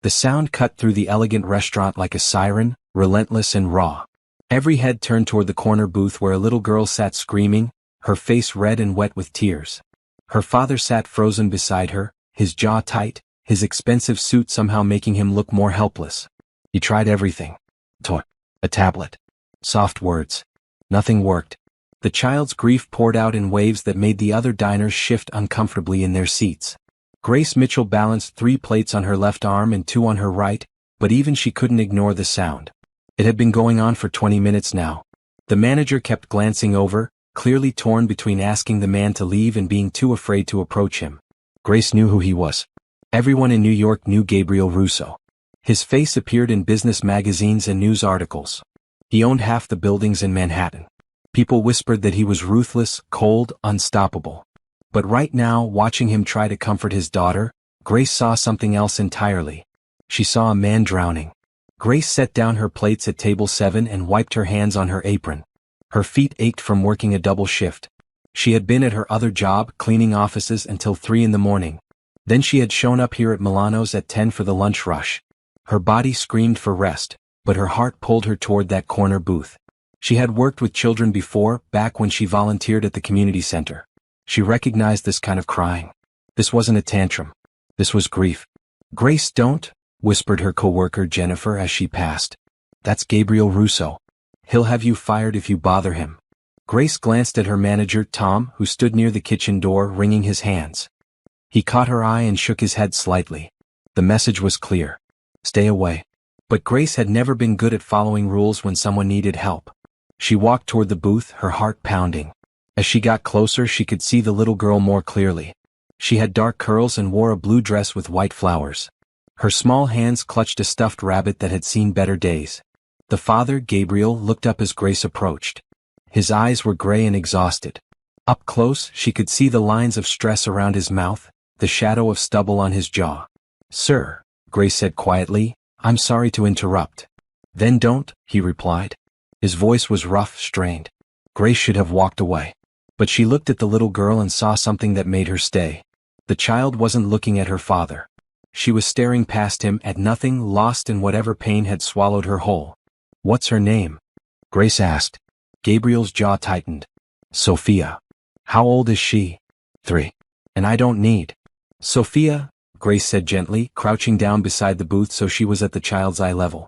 The sound cut through the elegant restaurant like a siren, relentless and raw. Every head turned toward the corner booth where a little girl sat screaming, her face red and wet with tears. Her father sat frozen beside her, his jaw tight, his expensive suit somehow making him look more helpless. He tried everything. Toy. A tablet. Soft words. Nothing worked. The child's grief poured out in waves that made the other diners shift uncomfortably in their seats. Grace Mitchell balanced 3 plates on her left arm and 2 on her right, but even she couldn't ignore the sound. It had been going on for 20 minutes now. The manager kept glancing over, clearly torn between asking the man to leave and being too afraid to approach him. Grace knew who he was. Everyone in New York knew Gabriel Russo. His face appeared in business magazines and news articles. He owned half the buildings in Manhattan. People whispered that he was ruthless, cold, unstoppable. But right now, watching him try to comfort his daughter, Grace saw something else entirely. She saw a man drowning. Grace set down her plates at table 7 and wiped her hands on her apron. Her feet ached from working a double shift. She had been at her other job, cleaning offices, until 3 in the morning. Then she had shown up here at Milano's at 10 for the lunch rush. Her body screamed for rest, but her heart pulled her toward that corner booth. She had worked with children before, back when she volunteered at the community center. She recognized this kind of crying. This wasn't a tantrum. This was grief. "Grace, don't," whispered her coworker Jennifer as she passed. "That's Gabriel Russo. He'll have you fired if you bother him." Grace glanced at her manager, Tom, who stood near the kitchen door wringing his hands. He caught her eye and shook his head slightly. The message was clear. Stay away. But Grace had never been good at following rules when someone needed help. She walked toward the booth, her heart pounding. As she got closer, she could see the little girl more clearly. She had dark curls and wore a blue dress with white flowers. Her small hands clutched a stuffed rabbit that had seen better days. The father, Gabriel, looked up as Grace approached. His eyes were gray and exhausted. Up close, she could see the lines of stress around his mouth, the shadow of stubble on his jaw. "Sir," Grace said quietly, "I'm sorry to interrupt." "Then don't," he replied. His voice was rough, strained. Grace should have walked away. But she looked at the little girl and saw something that made her stay. The child wasn't looking at her father. She was staring past him at nothing, lost in whatever pain had swallowed her whole. "What's her name?" Grace asked. Gabriel's jaw tightened. "Sophia." "How old is she?" 3. "And I don't need." "Sophia," Grace said gently, crouching down beside the booth so she was at the child's eye level.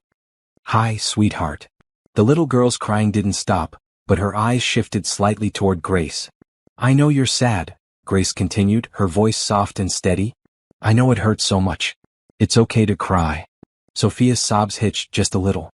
"Hi, sweetheart." The little girl's crying didn't stop, but her eyes shifted slightly toward Grace. "I know you're sad," Grace continued, her voice soft and steady. "I know it hurts so much. It's okay to cry." Sophia's sobs hitched just a little.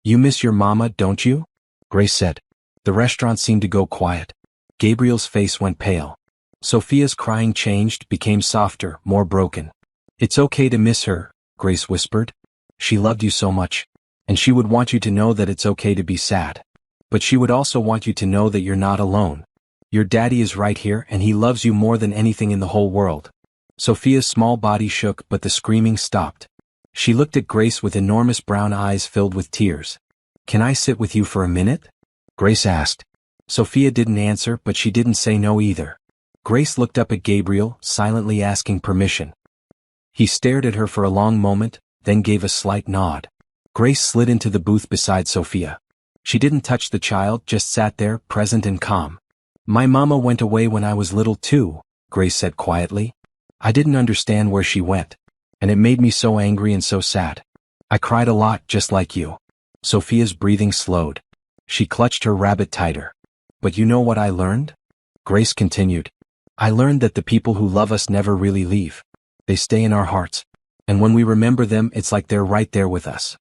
"You miss your mama, don't you?" Grace said. The restaurant seemed to go quiet. Gabriel's face went pale. Sophia's crying changed, became softer, more broken. "It's okay to miss her," Grace whispered. "She loved you so much. And she would want you to know that it's okay to be sad. But she would also want you to know that you're not alone. Your daddy is right here and he loves you more than anything in the whole world." Sophia's small body shook, but the screaming stopped. She looked at Grace with enormous brown eyes filled with tears. "Can I sit with you for a minute?" Grace asked. Sophia didn't answer, but she didn't say no either. Grace looked up at Gabriel, silently asking permission. He stared at her for a long moment, then gave a slight nod. Grace slid into the booth beside Sophia. She didn't touch the child, just sat there, present and calm. "My mama went away when I was little too," Grace said quietly. "I didn't understand where she went. And it made me so angry and so sad. I cried a lot, just like you." Sophia's breathing slowed. She clutched her rabbit tighter. "But you know what I learned?" Grace continued. "I learned that the people who love us never really leave. They stay in our hearts. And when we remember them, it's like they're right there with us."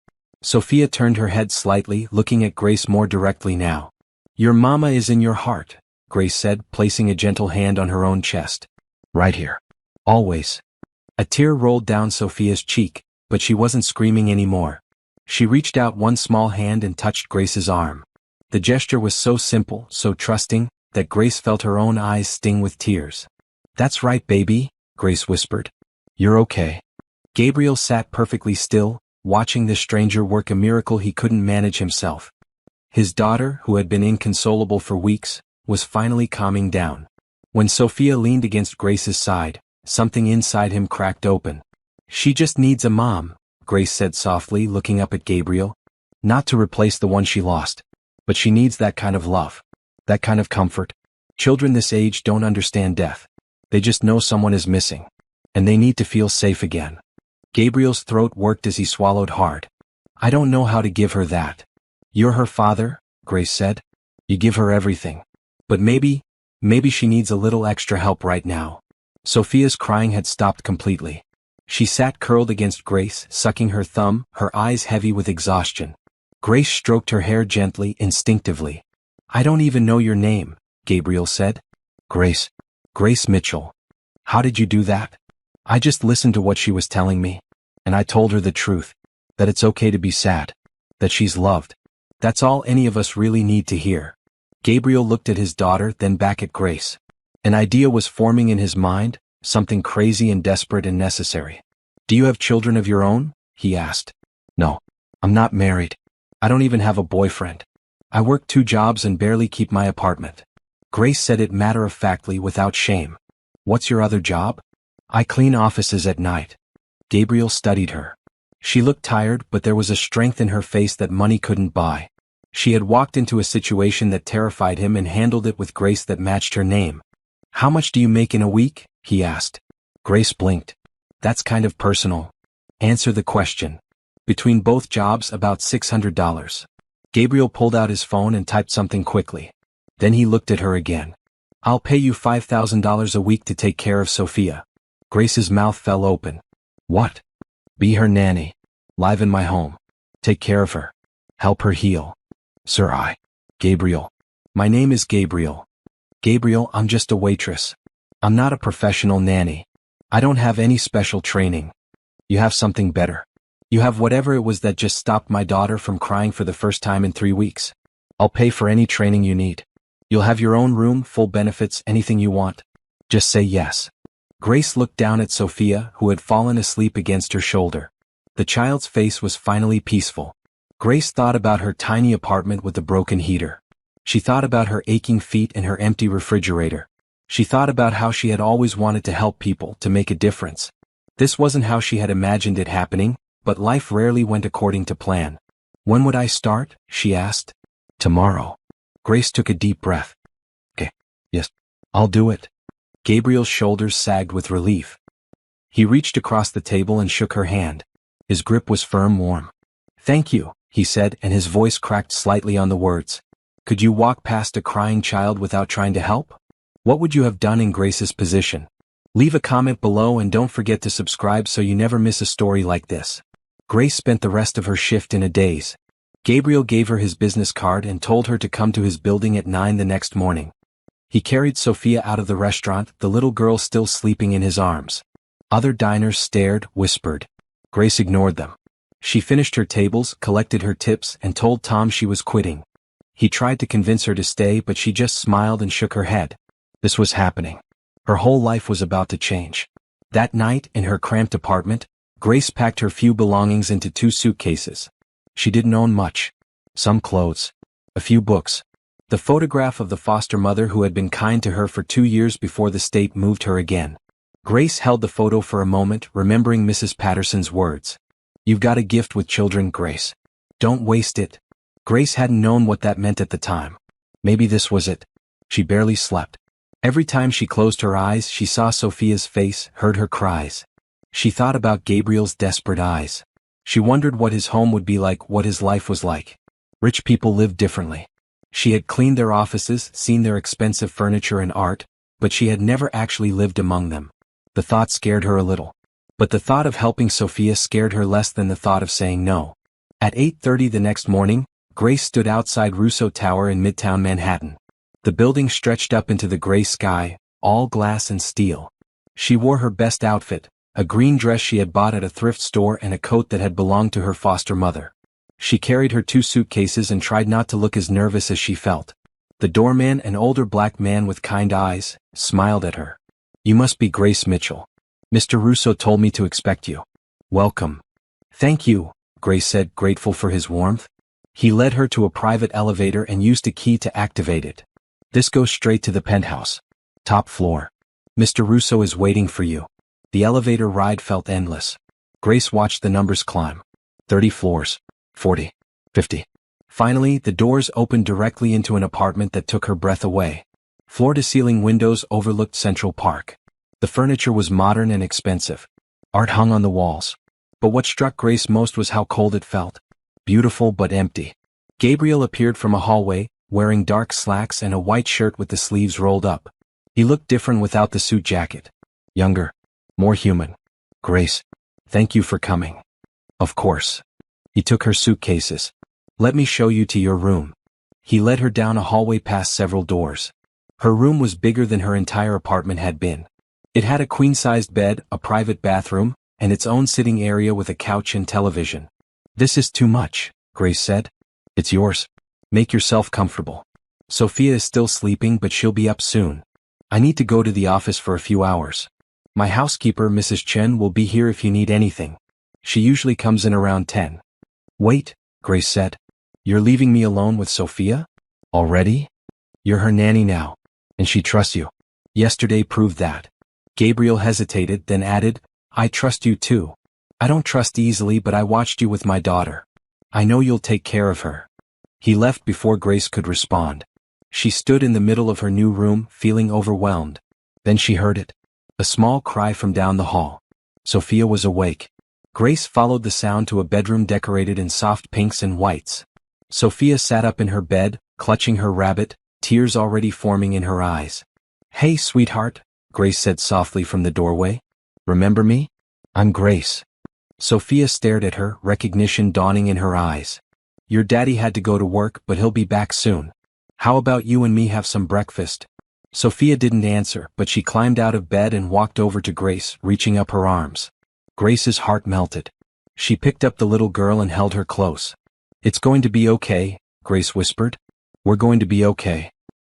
Sophia turned her head slightly, looking at Grace more directly now. "Your mama is in your heart," Grace said, placing a gentle hand on her own chest. "Right here. Always." A tear rolled down Sophia's cheek, but she wasn't screaming anymore. She reached out one small hand and touched Grace's arm. The gesture was so simple, so trusting, that Grace felt her own eyes sting with tears. "That's right, baby," Grace whispered. "You're okay." Gabriel sat perfectly still, watching the stranger work a miracle he couldn't manage himself. His daughter, who had been inconsolable for weeks, was finally calming down. When Sophia leaned against Grace's side, something inside him cracked open. "She just needs a mom," Grace said softly, looking up at Gabriel. Not to replace the one she lost. But she needs that kind of love. That kind of comfort. Children this age don't understand death. They just know someone is missing. And they need to feel safe again. Gabriel's throat worked as he swallowed hard. I don't know how to give her that. You're her father, Grace said. You give her everything. But maybe she needs a little extra help right now. Sophia's crying had stopped completely. She sat curled against Grace, sucking her thumb, her eyes heavy with exhaustion. Grace stroked her hair gently, instinctively. I don't even know your name, Gabriel said. Grace Mitchell. How did you do that? I just listened to what she was telling me. And I told her the truth. That it's okay to be sad. That she's loved. That's all any of us really need to hear. Gabriel looked at his daughter, then back at Grace. An idea was forming in his mind, something crazy and desperate and necessary. Do you have children of your own? He asked. No. I'm not married. I don't even have a boyfriend. I work 2 jobs and barely keep my apartment. Grace said it matter-of-factly without shame. What's your other job? I clean offices at night. Gabriel studied her. She looked tired, but there was a strength in her face that money couldn't buy. She had walked into a situation that terrified him and handled it with grace that matched her name. How much do you make in a week? He asked. Grace blinked. That's kind of personal. Answer the question. Between both jobs, about $600. Gabriel pulled out his phone and typed something quickly. Then he looked at her again. I'll pay you $5,000 a week to take care of Sophia. Grace's mouth fell open. What? Be her nanny. Live in my home. Take care of her. Help her heal. Sir, Gabriel. My name is Gabriel. Gabriel, I'm just a waitress. I'm not a professional nanny. I don't have any special training. You have something better. You have whatever it was that just stopped my daughter from crying for the first time in 3 weeks. I'll pay for any training you need. You'll have your own room, full benefits, anything you want. Just say yes. Grace looked down at Sophia, who had fallen asleep against her shoulder. The child's face was finally peaceful. Grace thought about her tiny apartment with the broken heater. She thought about her aching feet and her empty refrigerator. She thought about how she had always wanted to help people, to make a difference. This wasn't how she had imagined it happening, but life rarely went according to plan. When would I start? She asked. Tomorrow. Grace took a deep breath. Okay. Yes. I'll do it. Gabriel's shoulders sagged with relief. He reached across the table and shook her hand. His grip was firm, warm. Thank you, he said, and his voice cracked slightly on the words. Could you walk past a crying child without trying to help? What would you have done in Grace's position? Leave a comment below and don't forget to subscribe so you never miss a story like this. Grace spent the rest of her shift in a daze. Gabriel gave her his business card and told her to come to his building at 9 the next morning. He carried Sophia out of the restaurant, the little girl still sleeping in his arms. Other diners stared, whispered. Grace ignored them. She finished her tables, collected her tips, and told Tom she was quitting. He tried to convince her to stay, but she just smiled and shook her head. This was happening. Her whole life was about to change. That night, in her cramped apartment, Grace packed her few belongings into 2 suitcases. She didn't own much. Some clothes. A few books. The photograph of the foster mother who had been kind to her for 2 years before the state moved her again. Grace held the photo for a moment, remembering Mrs. Patterson's words. You've got a gift with children, Grace. Don't waste it. Grace hadn't known what that meant at the time. Maybe this was it. She barely slept. Every time she closed her eyes, she saw Sophia's face, heard her cries. She thought about Gabriel's desperate eyes. She wondered what his home would be like, what his life was like. Rich people lived differently. She had cleaned their offices, seen their expensive furniture and art, but she had never actually lived among them. The thought scared her a little. But the thought of helping Sophia scared her less than the thought of saying no. At 8:30 the next morning, Grace stood outside Russo Tower in Midtown Manhattan. The building stretched up into the gray sky, all glass and steel. She wore her best outfit, a green dress she had bought at a thrift store and a coat that had belonged to her foster mother. She carried her 2 suitcases and tried not to look as nervous as she felt. The doorman, an older black man with kind eyes, smiled at her. You must be Grace Mitchell. Mr. Russo told me to expect you. Welcome. Thank you, Grace said, grateful for his warmth. He led her to a private elevator and used a key to activate it. This goes straight to the penthouse. Top floor. Mr. Russo is waiting for you. The elevator ride felt endless. Grace watched the numbers climb. 30 floors. 40. 50. Finally, the doors opened directly into an apartment that took her breath away. Floor-to-ceiling windows overlooked Central Park. The furniture was modern and expensive. Art hung on the walls. But what struck Grace most was how cold it felt. Beautiful but empty. Gabriel appeared from a hallway, wearing dark slacks and a white shirt with the sleeves rolled up. He looked different without the suit jacket. Younger. More human. Grace. Thank you for coming. Of course. He took her suitcases. Let me show you to your room. He led her down a hallway past several doors. Her room was bigger than her entire apartment had been. It had a queen-sized bed, a private bathroom, and its own sitting area with a couch and television. This is too much, Grace said. It's yours. Make yourself comfortable. Sophia is still sleeping, but she'll be up soon. I need to go to the office for a few hours. My housekeeper, Mrs. Chen, will be here if you need anything. She usually comes in around 10. Wait, Grace said. You're leaving me alone with Sophia? Already? You're her nanny now. And she trusts you. Yesterday proved that. Gabriel hesitated, then added, I trust you too. I don't trust easily, but I watched you with my daughter. I know you'll take care of her. He left before Grace could respond. She stood in the middle of her new room, feeling overwhelmed. Then she heard it. A small cry from down the hall. Sophia was awake. Grace followed the sound to a bedroom decorated in soft pinks and whites. Sophia sat up in her bed, clutching her rabbit, tears already forming in her eyes. Hey, sweetheart, Grace said softly from the doorway. Remember me? I'm Grace. Sophia stared at her, recognition dawning in her eyes. Your daddy had to go to work, but he'll be back soon. How about you and me have some breakfast? Sophia didn't answer, but she climbed out of bed and walked over to Grace, reaching up her arms. Grace's heart melted. She picked up the little girl and held her close. It's going to be okay, Grace whispered. We're going to be okay.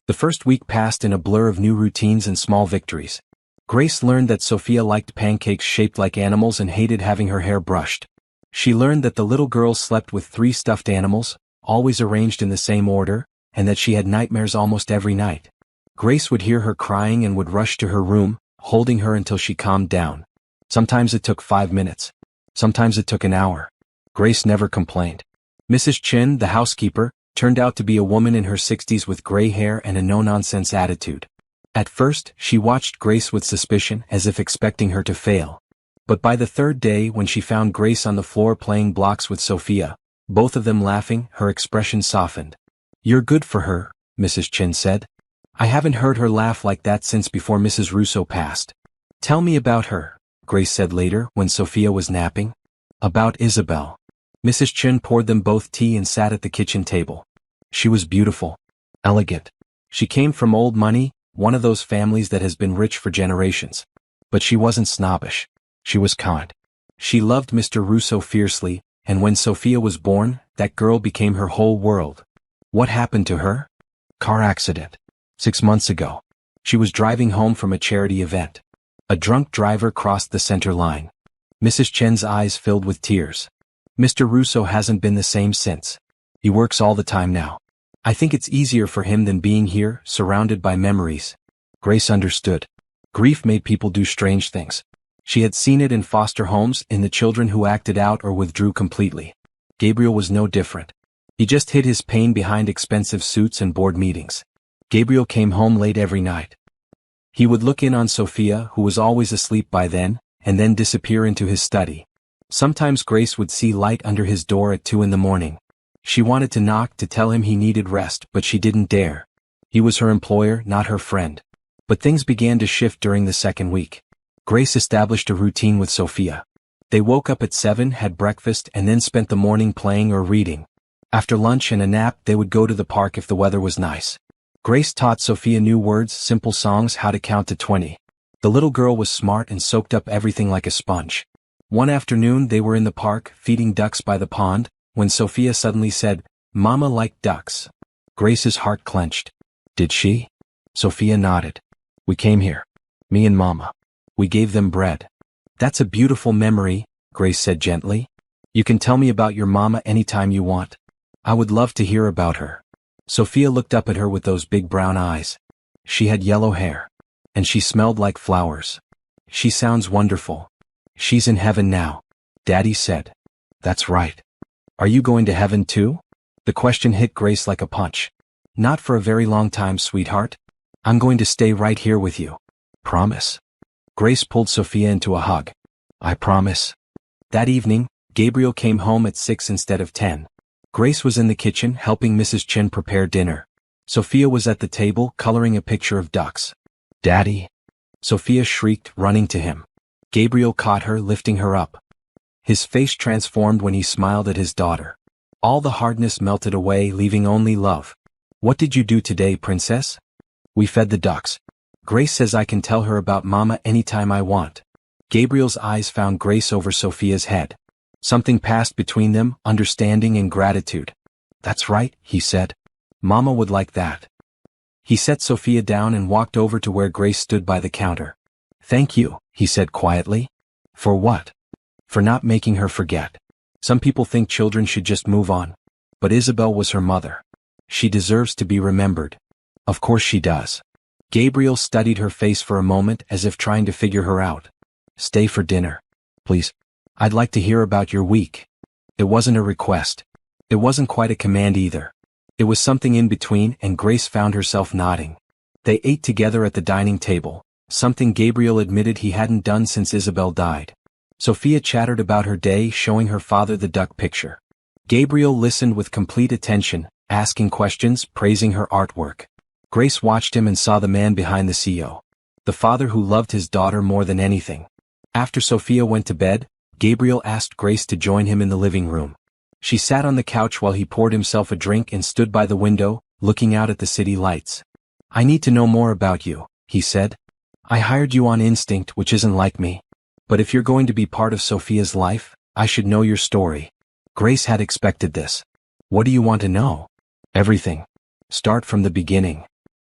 The first week passed in a blur of new routines and small victories. Grace learned that Sophia liked pancakes shaped like animals and hated having her hair brushed. She learned that the little girl slept with 3 stuffed animals, always arranged in the same order, and that she had nightmares almost every night. Grace would hear her crying and would rush to her room, holding her until she calmed down. Sometimes it took 5 minutes. Sometimes it took an hour. Grace never complained. Mrs. Chen, the housekeeper, turned out to be a woman in her 60s with gray hair and a no-nonsense attitude. At first, she watched Grace with suspicion, as if expecting her to fail. But by the 3rd day, when she found Grace on the floor playing blocks with Sophia, both of them laughing, her expression softened. You're good for her, Mrs. Chen said. I haven't heard her laugh like that since before Mrs. Russo passed. Tell me about her, Grace said later, when Sophia was napping. About Isabel. Mrs. Chen poured them both tea and sat at the kitchen table. She was beautiful. Elegant. She came from old money, one of those families that has been rich for generations. But she wasn't snobbish. She was kind. She loved Mr. Russo fiercely, and when Sophia was born, that girl became her whole world. What happened to her? Car accident. 6 months ago. She was driving home from a charity event. A drunk driver crossed the center line. Mrs. Chen's eyes filled with tears. Mr. Russo hasn't been the same since. He works all the time now. I think it's easier for him than being here, surrounded by memories. Grace understood. Grief made people do strange things. She had seen it in foster homes, in the children who acted out or withdrew completely. Gabriel was no different. He just hid his pain behind expensive suits and board meetings. Gabriel came home late every night. He would look in on Sophia, who was always asleep by then, and then disappear into his study. Sometimes Grace would see light under his door at 2 a.m. She wanted to knock to tell him he needed rest, but she didn't dare. He was her employer, not her friend. But things began to shift during the 2nd week. Grace established a routine with Sophia. They woke up at 7, had breakfast, and then spent the morning playing or reading. After lunch and a nap, they would go to the park if the weather was nice. Grace taught Sophia new words, simple songs, how to count to 20. The little girl was smart and soaked up everything like a sponge. One afternoon they were in the park, feeding ducks by the pond, when Sophia suddenly said, Mama liked ducks. Grace's heart clenched. Did she? Sophia nodded. We came here. Me and Mama. We gave them bread. That's a beautiful memory, Grace said gently. You can tell me about your mama anytime you want. I would love to hear about her. Sophia looked up at her with those big brown eyes. She had yellow hair. And she smelled like flowers. She sounds wonderful. She's in heaven now. Daddy said. That's right. Are you going to heaven too? The question hit Grace like a punch. Not for a very long time, sweetheart. I'm going to stay right here with you. Promise? Grace pulled Sophia into a hug. I promise. That evening, Gabriel came home at 6 instead of 10. Grace was in the kitchen helping Mrs. Chin prepare dinner. Sophia was at the table coloring a picture of ducks. Daddy! Sophia shrieked, running to him. Gabriel caught her, lifting her up. His face transformed when he smiled at his daughter. All the hardness melted away, leaving only love. What did you do today, princess? We fed the ducks. Grace says I can tell her about Mama anytime I want. Gabriel's eyes found Grace over Sophia's head. Something passed between them, understanding and gratitude. That's right, he said. Mama would like that. He set Sophia down and walked over to where Grace stood by the counter. Thank you, he said quietly. For what? For not making her forget. Some people think children should just move on. But Isabel was her mother. She deserves to be remembered. Of course she does. Gabriel studied her face for a moment as if trying to figure her out. Stay for dinner. Please. I'd like to hear about your week. It wasn't a request. It wasn't quite a command either. It was something in between, and Grace found herself nodding. They ate together at the dining table, something Gabriel admitted he hadn't done since Isabel died. Sophia chattered about her day, showing her father the duck picture. Gabriel listened with complete attention, asking questions, praising her artwork. Grace watched him and saw the man behind the CEO. The father who loved his daughter more than anything. After Sophia went to bed, Gabriel asked Grace to join him in the living room. She sat on the couch while he poured himself a drink and stood by the window, looking out at the city lights. I need to know more about you, he said. I hired you on instinct, which isn't like me. But if you're going to be part of Sophia's life, I should know your story. Grace had expected this. What do you want to know? Everything. Start from the beginning.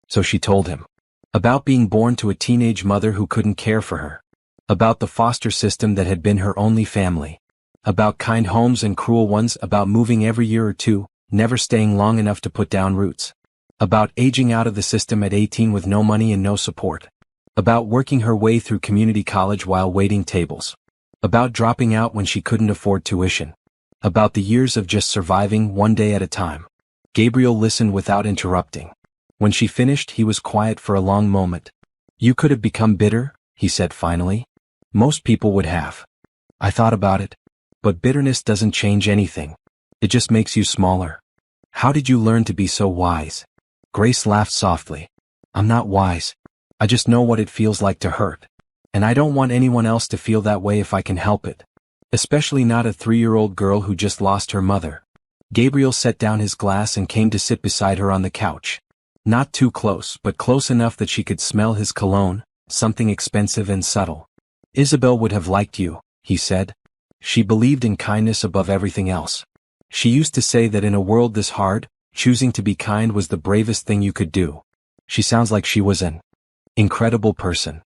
So she told him. About being born to a teenage mother who couldn't care for her. About the foster system that had been her only family. About kind homes and cruel ones, about moving every year or two, never staying long enough to put down roots. About aging out of the system at 18 with no money and no support. About working her way through community college while waiting tables. About dropping out when she couldn't afford tuition. About the years of just surviving one day at a time. Gabriel listened without interrupting. When she finished, he was quiet for a long moment. You could have become bitter, he said finally. Most people would have. I thought about it. But bitterness doesn't change anything. It just makes you smaller. How did you learn to be so wise? Grace laughed softly. I'm not wise. I just know what it feels like to hurt. And I don't want anyone else to feel that way if I can help it. Especially not a 3-year-old girl who just lost her mother. Gabriel set down his glass and came to sit beside her on the couch. Not too close, but close enough that she could smell his cologne, something expensive and subtle. Isabel would have liked you, he said. She believed in kindness above everything else. She used to say that in a world this hard, choosing to be kind was the bravest thing you could do. She sounds like she was an incredible person.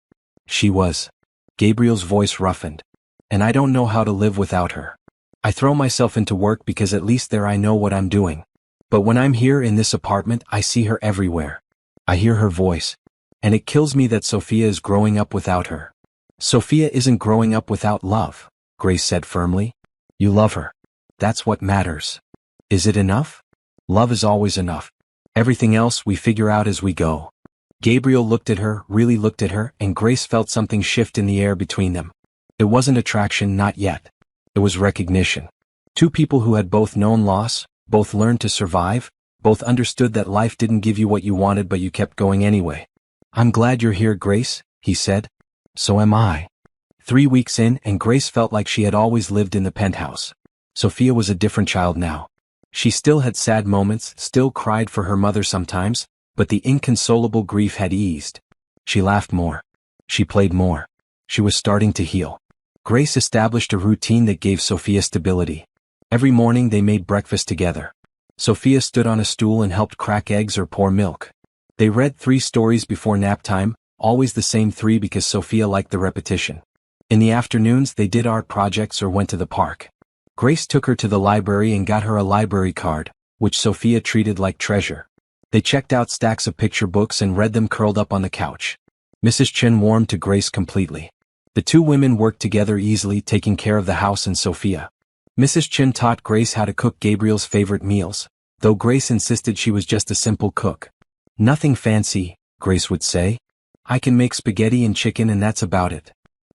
She was. Gabriel's voice roughened. And I don't know how to live without her. I throw myself into work because at least there I know what I'm doing. But when I'm here in this apartment, I see her everywhere. I hear her voice. And it kills me that Sophia is growing up without her. Sophia isn't growing up without love, Grace said firmly. You love her. That's what matters. Is it enough? Love is always enough. Everything else we figure out as we go. Gabriel looked at her, really looked at her, and Grace felt something shift in the air between them. It wasn't attraction, not yet. It was recognition. Two people who had both known loss, both learned to survive, both understood that life didn't give you what you wanted but you kept going anyway. I'm glad you're here, Grace, he said. So am I. 3 weeks in, and Grace felt like she had always lived in the penthouse. Sophia was a different child now. She still had sad moments, still cried for her mother sometimes, but the inconsolable grief had eased. She laughed more. She played more. She was starting to heal. Grace established a routine that gave Sophia stability. Every morning they made breakfast together. Sophia stood on a stool and helped crack eggs or pour milk. They read 3 stories before nap time, always the same 3 because Sophia liked the repetition. In the afternoons they did art projects or went to the park. Grace took her to the library and got her a library card, which Sophia treated like treasure. They checked out stacks of picture books and read them curled up on the couch. Mrs. Chin warmed to Grace completely. The two women worked together easily, taking care of the house and Sophia. Mrs. Chin taught Grace how to cook Gabriel's favorite meals, though Grace insisted she was just a simple cook. "Nothing fancy," Grace would say. "I can make spaghetti and chicken and that's about it."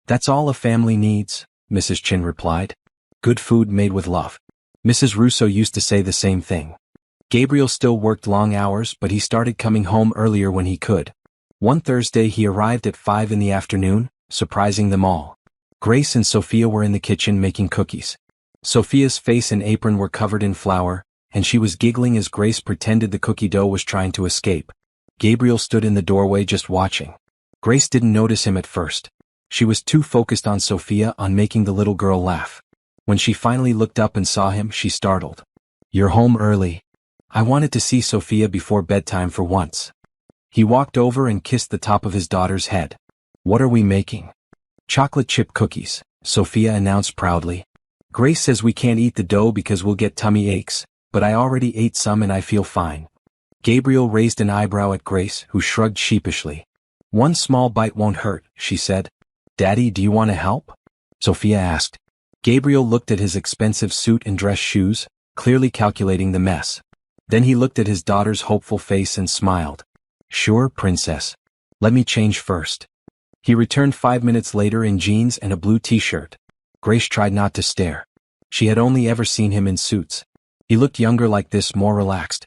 "That's all a family needs," Mrs. Chin replied. "Good food made with love." Mrs. Russo used to say the same thing. Gabriel still worked long hours, but he started coming home earlier when he could. One Thursday he arrived at 5 in the afternoon, surprising them all. Grace and Sophia were in the kitchen making cookies. Sophia's face and apron were covered in flour, and she was giggling as Grace pretended the cookie dough was trying to escape. Gabriel stood in the doorway just watching. Grace didn't notice him at first. She was too focused on Sophia, on making the little girl laugh. When she finally looked up and saw him, she startled. "You're home early. I wanted to see Sophia before bedtime for once." He walked over and kissed the top of his daughter's head. "What are we making?" "Chocolate chip cookies," Sophia announced proudly. "Grace says we can't eat the dough because we'll get tummy aches, but I already ate some and I feel fine." Gabriel raised an eyebrow at Grace, who shrugged sheepishly. "One small bite won't hurt," she said. "Daddy, do you want to help?" Sophia asked. Gabriel looked at his expensive suit and dress shoes, clearly calculating the mess. Then he looked at his daughter's hopeful face and smiled. "Sure, princess. Let me change first." He returned 5 minutes later in jeans and a blue t-shirt. Grace tried not to stare. She had only ever seen him in suits. He looked younger like this, more relaxed.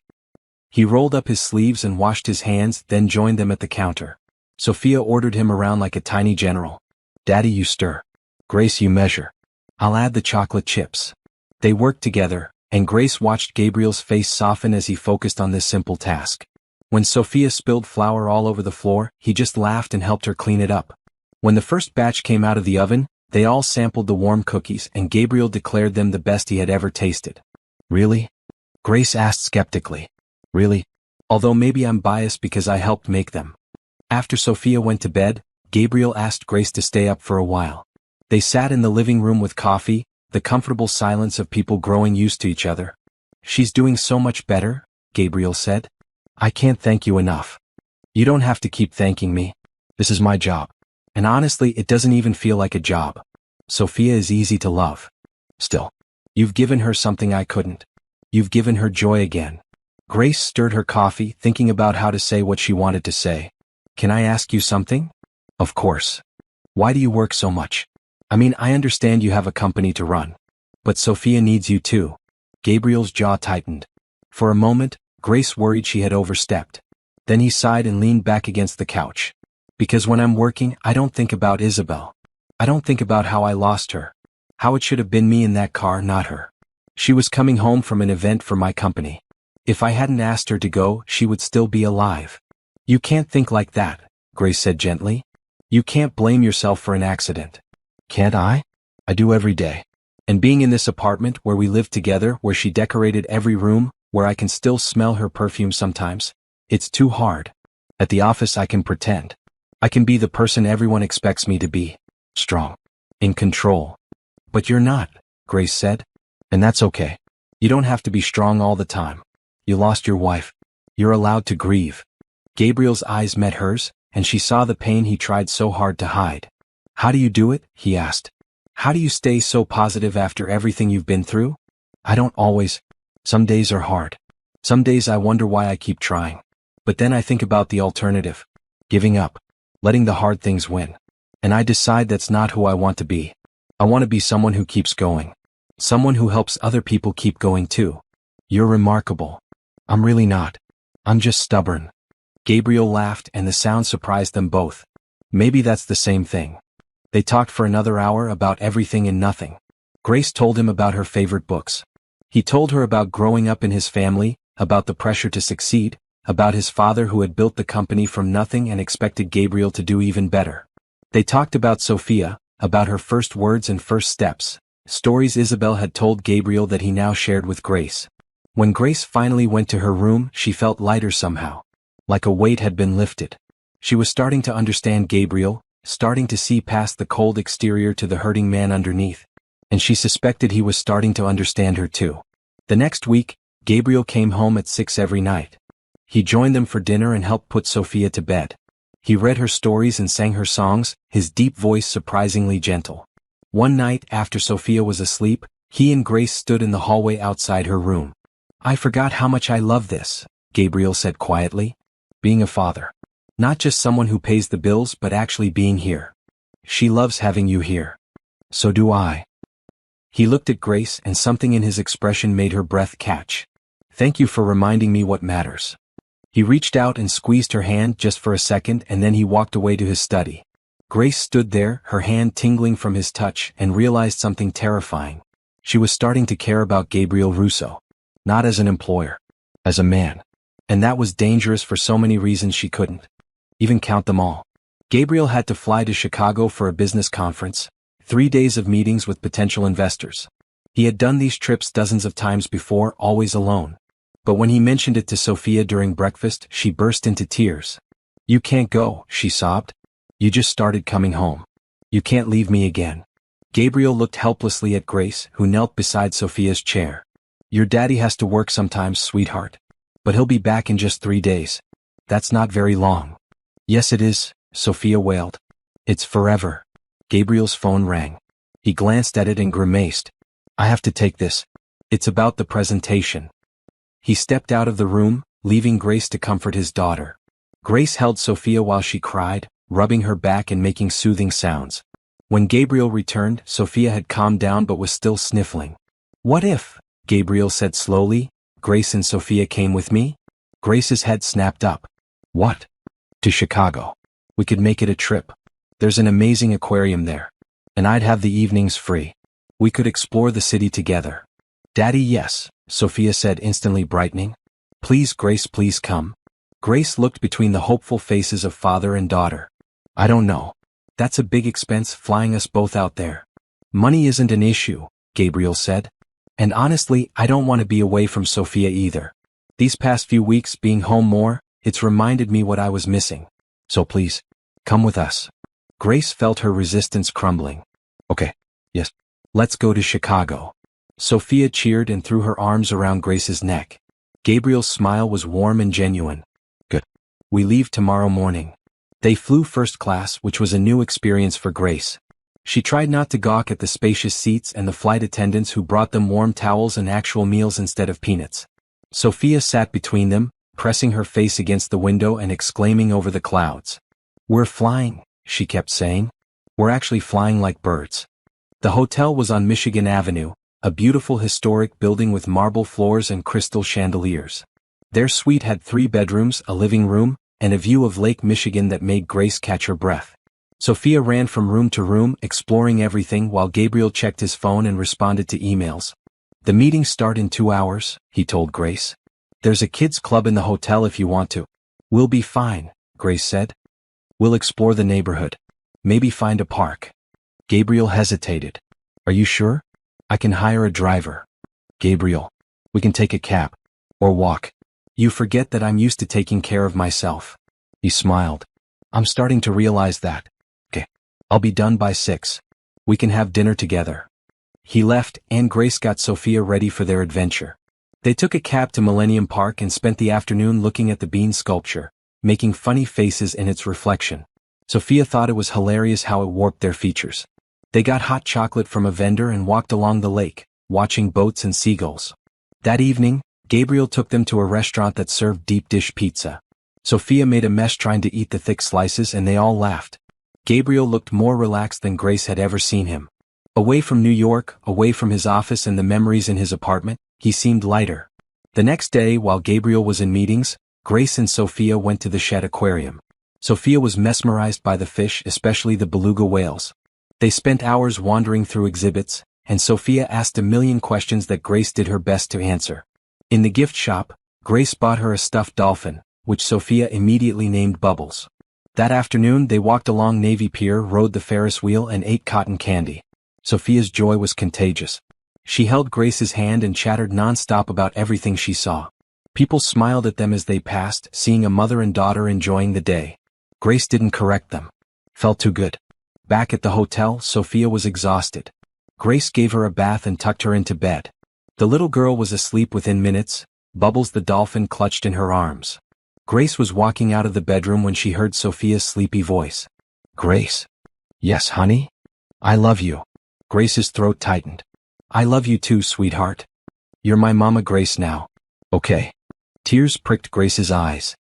He rolled up his sleeves and washed his hands, then joined them at the counter. Sophia ordered him around like a tiny general. "Daddy, you stir. Grace, you measure. I'll add the chocolate chips." They worked together, and Grace watched Gabriel's face soften as he focused on this simple task. When Sophia spilled flour all over the floor, he just laughed and helped her clean it up. When the first batch came out of the oven, they all sampled the warm cookies, and Gabriel declared them the best he had ever tasted. "Really?" Grace asked skeptically. "Really? Although maybe I'm biased because I helped make them." After Sophia went to bed, Gabriel asked Grace to stay up for a while. They sat in the living room with coffee, the comfortable silence of people growing used to each other. "She's doing so much better," Gabriel said. "I can't thank you enough." "You don't have to keep thanking me. This is my job. And honestly, it doesn't even feel like a job. Sophia is easy to love. Still, you've given her something I couldn't. You've given her joy again." Grace stirred her coffee, thinking about how to say what she wanted to say. "Can I ask you something?" "Of course. Why do you work so much? I mean, I understand you have a company to run. But Sophia needs you too." Gabriel's jaw tightened. For a moment, Grace worried she had overstepped. Then he sighed and leaned back against the couch. "Because when I'm working, I don't think about Isabel. I don't think about how I lost her. How it should have been me in that car, not her. She was coming home from an event for my company. If I hadn't asked her to go, she would still be alive." "You can't think like that," Grace said gently. "You can't blame yourself for an accident." "Can't I? I do every day. And being in this apartment where we live together, where she decorated every room, where I can still smell her perfume sometimes, it's too hard. At the office I can pretend. I can be the person everyone expects me to be. Strong. In control. But you're not," Grace said. "And that's okay. You don't have to be strong all the time. You lost your wife. You're allowed to grieve." Gabriel's eyes met hers, and she saw the pain he tried so hard to hide. "How do you do it?" he asked. "How do you stay so positive after everything you've been through?" "I don't always. Some days are hard. Some days I wonder why I keep trying. But then I think about the alternative. Giving up. Letting the hard things win. And I decide that's not who I want to be. I want to be someone who keeps going. Someone who helps other people keep going too." "You're remarkable." "I'm really not. I'm just stubborn." Gabriel laughed, and the sound surprised them both. Maybe that's the same thing. They talked for another hour about everything and nothing. Grace told him about her favorite books. He told her about growing up in his family, about the pressure to succeed, about his father who had built the company from nothing and expected Gabriel to do even better. They talked about Sophia, about her first words and first steps, stories Isabel had told Gabriel that he now shared with Grace. When Grace finally went to her room, she felt lighter somehow. Like a weight had been lifted. She was starting to understand Gabriel, starting to see past the cold exterior to the hurting man underneath. And she suspected he was starting to understand her too. The next week, Gabriel came home at 6 every night. He joined them for dinner and helped put Sophia to bed. He read her stories and sang her songs, his deep voice surprisingly gentle. One night, after Sophia was asleep, he and Grace stood in the hallway outside her room. "I forgot how much I love this," Gabriel said quietly. "Being a father. Not just someone who pays the bills but actually being here. She loves having you here. So do I." He looked at Grace and something in his expression made her breath catch. "Thank you for reminding me what matters." He reached out and squeezed her hand just for a second and then he walked away to his study. Grace stood there, her hand tingling from his touch, and realized something terrifying. She was starting to care about Gabriel Russo. Not as an employer. As a man. And that was dangerous for so many reasons she couldn't even count them all. Gabriel had to fly to Chicago for a business conference, 3 days of meetings with potential investors. He had done these trips dozens of times before, always alone. But when he mentioned it to Sophia during breakfast, she burst into tears. "You can't go," she sobbed. "You just started coming home. You can't leave me again." Gabriel looked helplessly at Grace, who knelt beside Sophia's chair. "Your daddy has to work sometimes, sweetheart. But he'll be back in just 3 days. That's not very long." "Yes it is," Sophia wailed. "It's forever." Gabriel's phone rang. He glanced at it and grimaced. "I have to take this. It's about the presentation." He stepped out of the room, leaving Grace to comfort his daughter. Grace held Sophia while she cried, rubbing her back and making soothing sounds. When Gabriel returned, Sophia had calmed down but was still sniffling. "What if," Gabriel said slowly, "Grace and Sophia came with me?" Grace's head snapped up. "What?" "To Chicago. We could make it a trip. There's an amazing aquarium there. And I'd have the evenings free. We could explore the city together." "Daddy, yes," Sophia said, instantly brightening. "Please, Grace, please come." Grace looked between the hopeful faces of father and daughter. "I don't know. That's a big expense, flying us both out there." "Money isn't an issue," Gabriel said. "And honestly, I don't want to be away from Sophia either. These past few weeks being home more, it's reminded me what I was missing. So please, come with us." Grace felt her resistance crumbling. "Okay, yes, let's go to Chicago." Sophia cheered and threw her arms around Grace's neck. Gabriel's smile was warm and genuine. "Good. We leave tomorrow morning." They flew first class, which was a new experience for Grace. She tried not to gawk at the spacious seats and the flight attendants who brought them warm towels and actual meals instead of peanuts. Sophia sat between them, pressing her face against the window and exclaiming over the clouds. "We're flying," she kept saying. "We're actually flying like birds." The hotel was on Michigan Avenue, a beautiful historic building with marble floors and crystal chandeliers. Their suite had 3 bedrooms, a living room, and a view of Lake Michigan that made Grace catch her breath. Sophia ran from room to room, exploring everything while Gabriel checked his phone and responded to emails. "The meetings start in 2 hours, he told Grace. "There's a kids' club in the hotel if you want to." "We'll be fine," Grace said. "We'll explore the neighborhood. Maybe find a park." Gabriel hesitated. "Are you sure? I can hire a driver." "Gabriel, we can take a cab. Or walk. You forget that I'm used to taking care of myself." He smiled. "I'm starting to realize that." "Okay. I'll be done by 6. We can have dinner together." He left, and Grace got Sophia ready for their adventure. They took a cab to Millennium Park and spent the afternoon looking at the bean sculpture, making funny faces in its reflection. Sophia thought it was hilarious how it warped their features. They got hot chocolate from a vendor and walked along the lake, watching boats and seagulls. That evening, Gabriel took them to a restaurant that served deep dish pizza. Sophia made a mess trying to eat the thick slices and they all laughed. Gabriel looked more relaxed than Grace had ever seen him. Away from New York, away from his office and the memories in his apartment, he seemed lighter. The next day, while Gabriel was in meetings, Grace and Sophia went to the Shed Aquarium. Sophia was mesmerized by the fish, especially the beluga whales. They spent hours wandering through exhibits, and Sophia asked a million questions that Grace did her best to answer. In the gift shop, Grace bought her a stuffed dolphin, which Sophia immediately named Bubbles. That afternoon they walked along Navy Pier, rode the Ferris wheel and ate cotton candy. Sophia's joy was contagious. She held Grace's hand and chattered non-stop about everything she saw. People smiled at them as they passed, seeing a mother and daughter enjoying the day. Grace didn't correct them. Felt too good. Back at the hotel, Sophia was exhausted. Grace gave her a bath and tucked her into bed. The little girl was asleep within minutes, Bubbles the dolphin clutched in her arms. Grace was walking out of the bedroom when she heard Sophia's sleepy voice. Grace. Yes, honey? I love you. Grace's throat tightened. I love you too, sweetheart. You're my mama Grace now. Okay. Tears pricked Grace's eyes.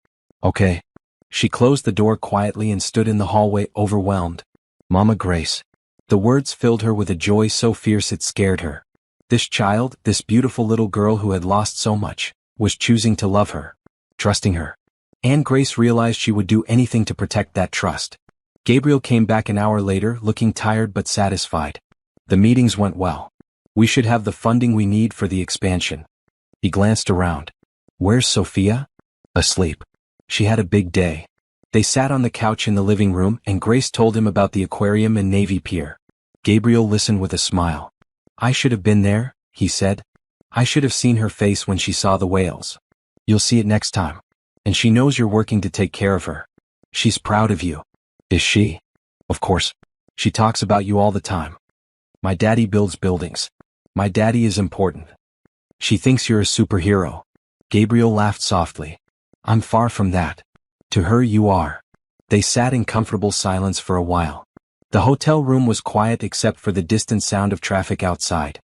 Okay. She closed the door quietly and stood in the hallway, overwhelmed. Mama Grace. The words filled her with a joy so fierce it scared her. This child, this beautiful little girl who had lost so much, was choosing to love her, trusting her. And Grace realized she would do anything to protect that trust. Gabriel came back an hour later, looking tired but satisfied. The meetings went well. We should have the funding we need for the expansion. He glanced around. Where's Sophia? Asleep. She had a big day. They sat on the couch in the living room and Grace told him about the aquarium and Navy Pier. Gabriel listened with a smile. I should have been there, he said. I should have seen her face when she saw the whales. You'll see it next time. And she knows you're working to take care of her. She's proud of you. Is she? Of course. She talks about you all the time. My daddy builds buildings. My daddy is important. She thinks you're a superhero. Gabriel laughed softly. I'm far from that. To her you are. They sat in comfortable silence for a while. The hotel room was quiet except for the distant sound of traffic outside.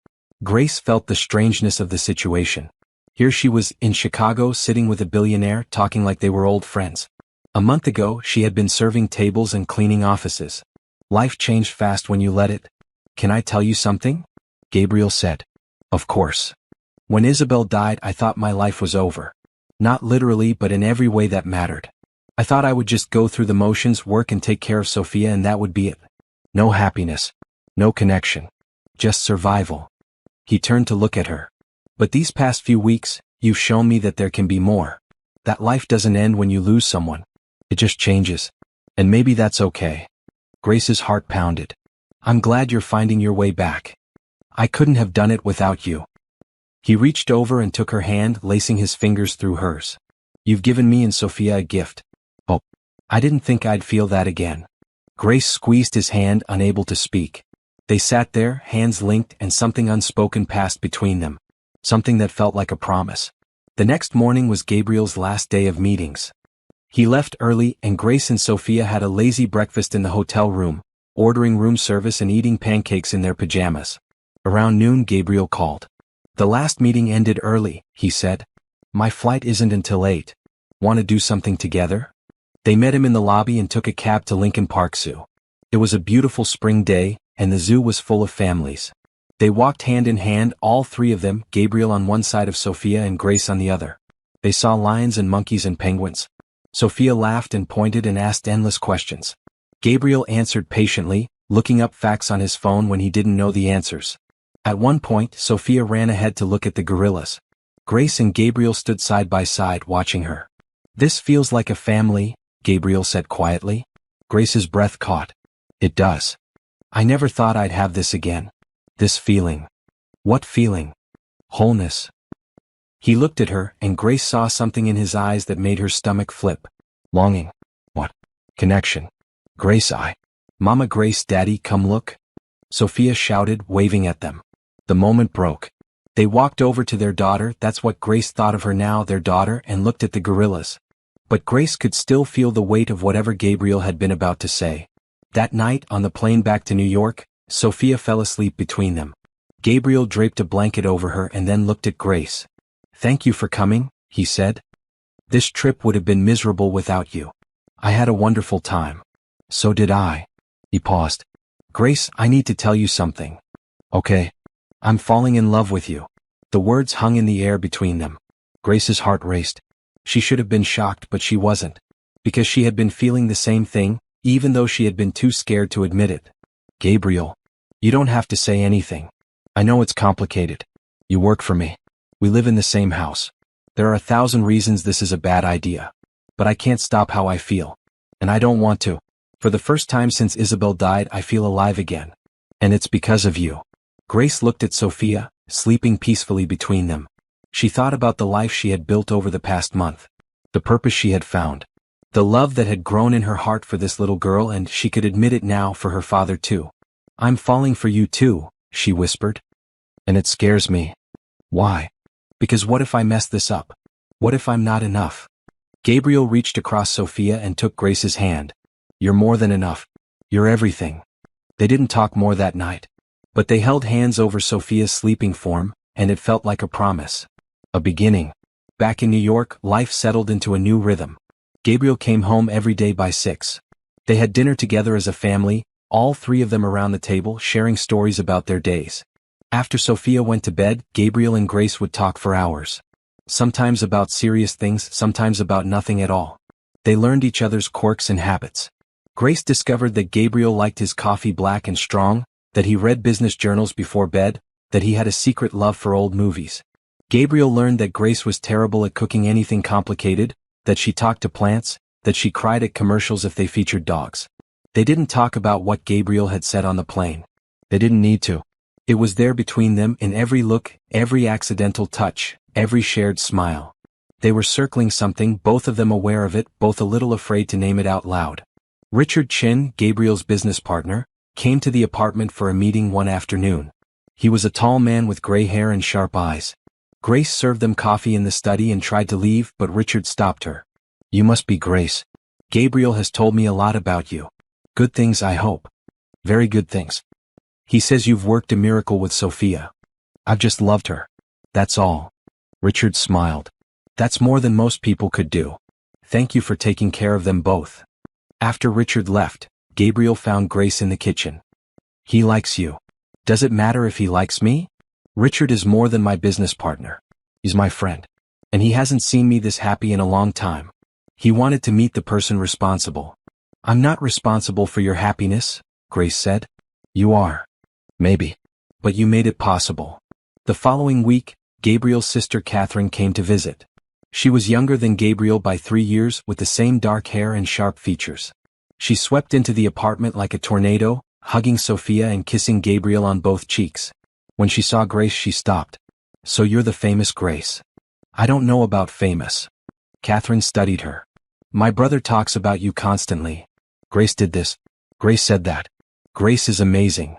Grace felt the strangeness of the situation. Here she was, in Chicago, sitting with a billionaire, talking like they were old friends. A month ago, she had been serving tables and cleaning offices. Life changed fast when you let it. Can I tell you something? Gabriel said. Of course. When Isabel died, I thought my life was over. Not literally, but in every way that mattered. I thought I would just go through the motions, work and take care of Sophia, and that would be it. No happiness. No connection. Just survival. He turned to look at her. But these past few weeks, you've shown me that there can be more. That life doesn't end when you lose someone. It just changes. And maybe that's okay. Grace's heart pounded. I'm glad you're finding your way back. I couldn't have done it without you. He reached over and took her hand, lacing his fingers through hers. You've given me and Sophia a gift. Oh, I didn't think I'd feel that again. Grace squeezed his hand, unable to speak. They sat there, hands linked, and something unspoken passed between them. Something that felt like a promise. The next morning was Gabriel's last day of meetings. He left early and Grace and Sophia had a lazy breakfast in the hotel room, ordering room service and eating pancakes in their pajamas. Around noon Gabriel called. The last meeting ended early, he said. My flight isn't until 8. Want to do something together? They met him in the lobby and took a cab to Lincoln Park Zoo. It was a beautiful spring day, and the zoo was full of families. They walked hand in hand, all three of them, Gabriel on one side of Sophia and Grace on the other. They saw lions and monkeys and penguins. Sophia laughed and pointed and asked endless questions. Gabriel answered patiently, looking up facts on his phone when he didn't know the answers. At one point, Sophia ran ahead to look at the gorillas. Grace and Gabriel stood side by side watching her. This feels like a family, Gabriel said quietly. Grace's breath caught. It does. I never thought I'd have this again. This feeling. What feeling? Wholeness. He looked at her, and Grace saw something in his eyes that made her stomach flip. Longing. What? Connection. Grace, Mama Grace, Daddy, come look. Sophia shouted, waving at them. The moment broke. They walked over to their daughter, that's what Grace thought of her now, their daughter, and looked at the gorillas. But Grace could still feel the weight of whatever Gabriel had been about to say. That night, on the plane back to New York, Sophia fell asleep between them. Gabriel draped a blanket over her and then looked at Grace. Thank you for coming, he said. This trip would have been miserable without you. I had a wonderful time. So did I. He paused. Grace, I need to tell you something. Okay. I'm falling in love with you. The words hung in the air between them. Grace's heart raced. She should have been shocked, but she wasn't. Because she had been feeling the same thing, even though she had been too scared to admit it. Gabriel. You don't have to say anything. I know it's complicated. You work for me. We live in the same house. There are 1,000 reasons this is a bad idea. But I can't stop how I feel. And I don't want to. For the first time since Isabel died, I feel alive again. And it's because of you. Grace looked at Sophia, sleeping peacefully between them. She thought about the life she had built over the past month. The purpose she had found. The love that had grown in her heart for this little girl, and she could admit it now for her father too. I'm falling for you too, she whispered. And it scares me. Why? Because what if I mess this up? What if I'm not enough? Gabriel reached across Sophia and took Grace's hand. You're more than enough. You're everything. They didn't talk more that night. But they held hands over Sophia's sleeping form, and it felt like a promise. A beginning. Back in New York, life settled into a new rhythm. Gabriel came home every day by 6. They had dinner together as a family, all 3 of them around the table sharing stories about their days. After Sophia went to bed, Gabriel and Grace would talk for hours. Sometimes about serious things, sometimes about nothing at all. They learned each other's quirks and habits. Grace discovered that Gabriel liked his coffee black and strong, that he read business journals before bed, that he had a secret love for old movies. Gabriel learned that Grace was terrible at cooking anything complicated, that she talked to plants, that she cried at commercials if they featured dogs. They didn't talk about what Gabriel had said on the plane. They didn't need to. It was there between them in every look, every accidental touch, every shared smile. They were circling something, both of them aware of it, both a little afraid to name it out loud. Richard Chin, Gabriel's business partner, came to the apartment for a meeting one afternoon. He was a tall man with gray hair and sharp eyes. Grace served them coffee in the study and tried to leave, but Richard stopped her. You must be Grace. Gabriel has told me a lot about you. Good things, I hope. Very good things. He says you've worked a miracle with Sophia. I've just loved her. That's all. Richard smiled. That's more than most people could do. Thank you for taking care of them both. After Richard left, Gabriel found Grace in the kitchen. He likes you. Does it matter if he likes me? Richard is more than my business partner. He's my friend. And he hasn't seen me this happy in a long time. He wanted to meet the person responsible. I'm not responsible for your happiness, Grace said. You are. Maybe. But you made it possible. The following week, Gabriel's sister Catherine came to visit. She was younger than Gabriel by 3 years, with the same dark hair and sharp features. She swept into the apartment like a tornado, hugging Sophia and kissing Gabriel on both cheeks. When she saw Grace, she stopped. So you're the famous Grace. I don't know about famous. Catherine studied her. My brother talks about you constantly. Grace did this. Grace said that. Grace is amazing.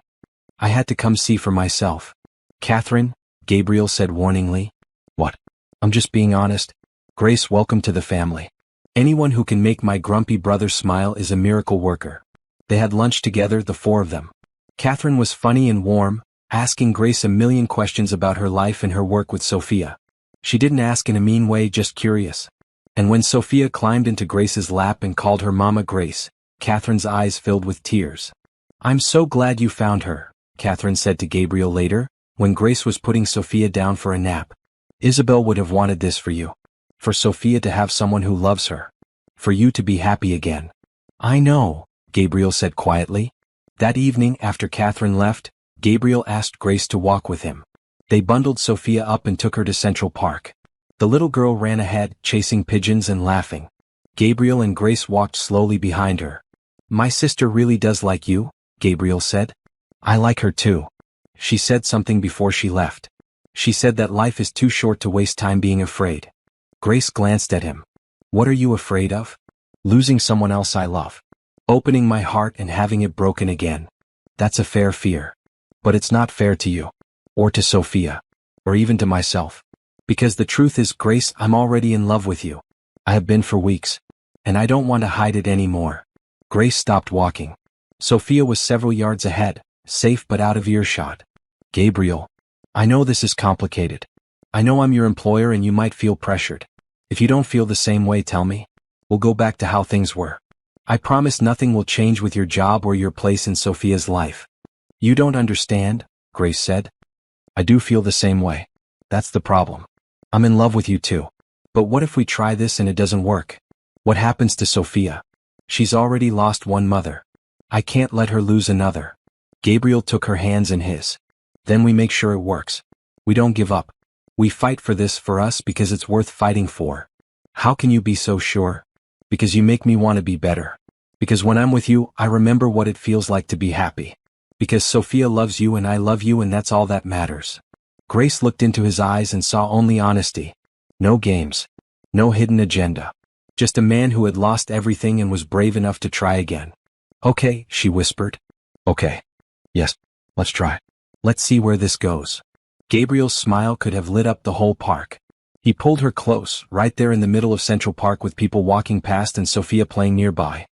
I had to come see for myself. Catherine, Gabriel said warningly. What? I'm just being honest. Grace, welcome to the family. Anyone who can make my grumpy brother smile is a miracle worker. They had lunch together, the 4 of them. Catherine was funny and warm, asking Grace a million questions about her life and her work with Sophia. She didn't ask in a mean way, just curious. And when Sophia climbed into Grace's lap and called her Mama Grace, Catherine's eyes filled with tears. I'm so glad you found her, Catherine said to Gabriel later, when Grace was putting Sophia down for a nap. Isabel would have wanted this for you. For Sophia to have someone who loves her. For you to be happy again. I know, Gabriel said quietly. That evening after Catherine left, Gabriel asked Grace to walk with him. They bundled Sophia up and took her to Central Park. The little girl ran ahead, chasing pigeons and laughing. Gabriel and Grace walked slowly behind her. My sister really does like you, Gabriel said. I like her too. She said something before she left. She said that life is too short to waste time being afraid. Grace glanced at him. What are you afraid of? Losing someone else I love. Opening my heart and having it broken again. That's a fair fear. But it's not fair to you. Or to Sophia. Or even to myself. Because the truth is, Grace, I'm already in love with you. I have been for weeks. And I don't want to hide it anymore. Grace stopped walking. Sophia was several yards ahead, safe but out of earshot. Gabriel. I know this is complicated. I know I'm your employer and you might feel pressured. If you don't feel the same way, tell me. We'll go back to how things were. I promise nothing will change with your job or your place in Sophia's life. You don't understand, Grace said. I do feel the same way. That's the problem. I'm in love with you too. But what if we try this and it doesn't work? What happens to Sophia? She's already lost one mother. I can't let her lose another. Gabriel took her hands in his. Then we make sure it works. We don't give up. We fight for this, for us, because it's worth fighting for. How can you be so sure? Because you make me want to be better. Because when I'm with you, I remember what it feels like to be happy. Because Sophia loves you and I love you, and that's all that matters. Grace looked into his eyes and saw only honesty. No games. No hidden agenda. Just a man who had lost everything and was brave enough to try again. Okay, she whispered. Okay. Yes, let's try. Let's see where this goes. Gabriel's smile could have lit up the whole park. He pulled her close, right there in the middle of Central Park with people walking past and Sophia playing nearby.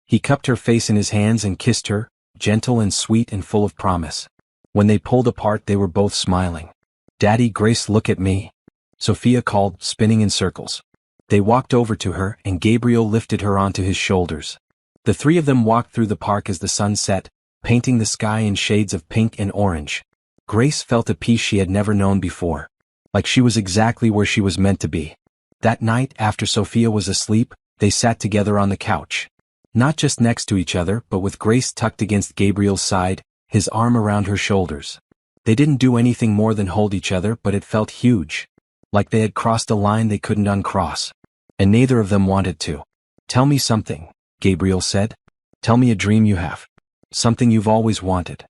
He cupped her face in his hands and kissed her, gentle and sweet and full of promise. When they pulled apart they were both smiling. "Daddy, Grace, look at me," Sophia called, spinning in circles. They walked over to her and Gabriel lifted her onto his shoulders. The three of them walked through the park as the sun set, painting the sky in shades of pink and orange. Grace felt a peace she had never known before. Like she was exactly where she was meant to be. That night, after Sophia was asleep, they sat together on the couch. Not just next to each other, but with Grace tucked against Gabriel's side, his arm around her shoulders. They didn't do anything more than hold each other, but it felt huge. Like they had crossed a line they couldn't uncross. And neither of them wanted to. "Tell me something," Gabriel said. "Tell me a dream you have. Something you've always wanted."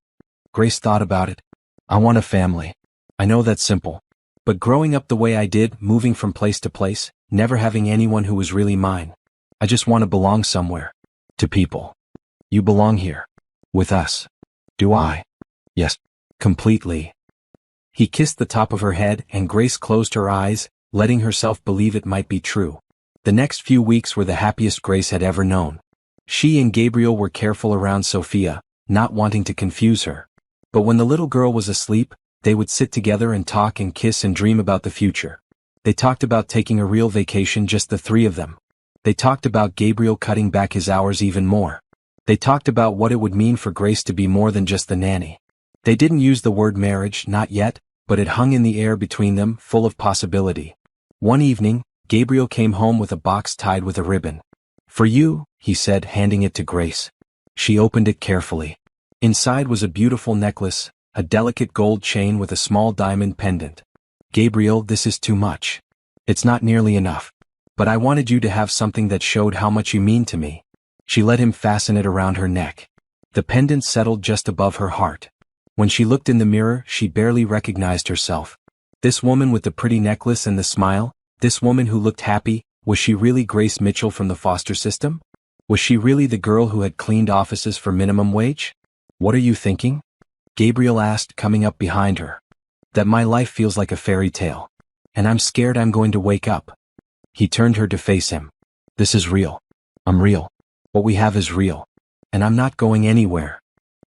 Grace thought about it. "I want a family. I know that's simple. But growing up the way I did, moving from place to place, never having anyone who was really mine. I just want to belong somewhere. To people. You belong here. With us." "Do I?" "Yes. Completely." He kissed the top of her head and Grace closed her eyes, letting herself believe it might be true. The next few weeks were the happiest Grace had ever known. She and Gabriel were careful around Sophia, not wanting to confuse her. But when the little girl was asleep, they would sit together and talk and kiss and dream about the future. They talked about taking a real vacation, just the three of them. They talked about Gabriel cutting back his hours even more. They talked about what it would mean for Grace to be more than just the nanny. They didn't use the word marriage, not yet, but it hung in the air between them, full of possibility. One evening, Gabriel came home with a box tied with a ribbon. "For you," he said, handing it to Grace. She opened it carefully. Inside was a beautiful necklace, a delicate gold chain with a small diamond pendant. "Gabriel, this is too much. It's not nearly enough. But I wanted you to have something that showed how much you mean to me." She let him fasten it around her neck. The pendant settled just above her heart. When she looked in the mirror, she barely recognized herself. This woman with the pretty necklace and the smile, this woman who looked happy, was she really Grace Mitchell from the foster system? Was she really the girl who had cleaned offices for minimum wage? "What are you thinking?" Gabriel asked, coming up behind her. "That my life feels like a fairy tale. And I'm scared I'm going to wake up." He turned her to face him. "This is real. I'm real. What we have is real. And I'm not going anywhere."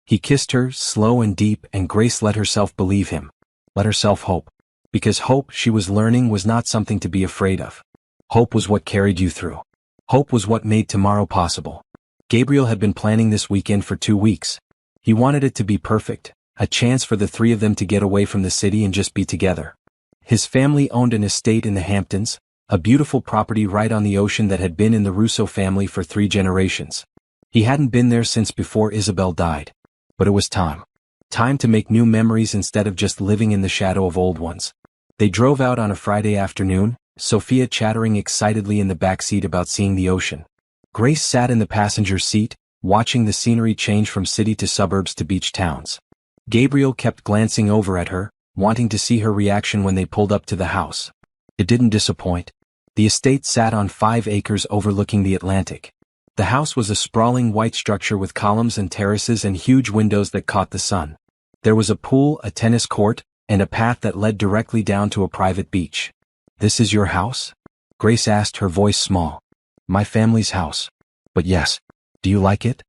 He kissed her, slow and deep, and Grace let herself believe him. Let herself hope. Because hope, she was learning, was not something to be afraid of. Hope was what carried you through. Hope was what made tomorrow possible. Gabriel had been planning this weekend for 2 weeks. He wanted it to be perfect, a chance for the three of them to get away from the city and just be together. His family owned an estate in the Hamptons, a beautiful property right on the ocean that had been in the Russo family for 3 generations. He hadn't been there since before Isabel died. But it was time. Time to make new memories instead of just living in the shadow of old ones. They drove out on a Friday afternoon, Sophia chattering excitedly in the backseat about seeing the ocean. Grace sat in the passenger seat, watching the scenery change from city to suburbs to beach towns. Gabriel kept glancing over at her, wanting to see her reaction when they pulled up to the house. It didn't disappoint. The estate sat on 5 acres overlooking the Atlantic. The house was a sprawling white structure with columns and terraces and huge windows that caught the sun. There was a pool, a tennis court, and a path that led directly down to a private beach. "This is your house?" Grace asked, her voice small. "My family's house. But yes. Do you like it?"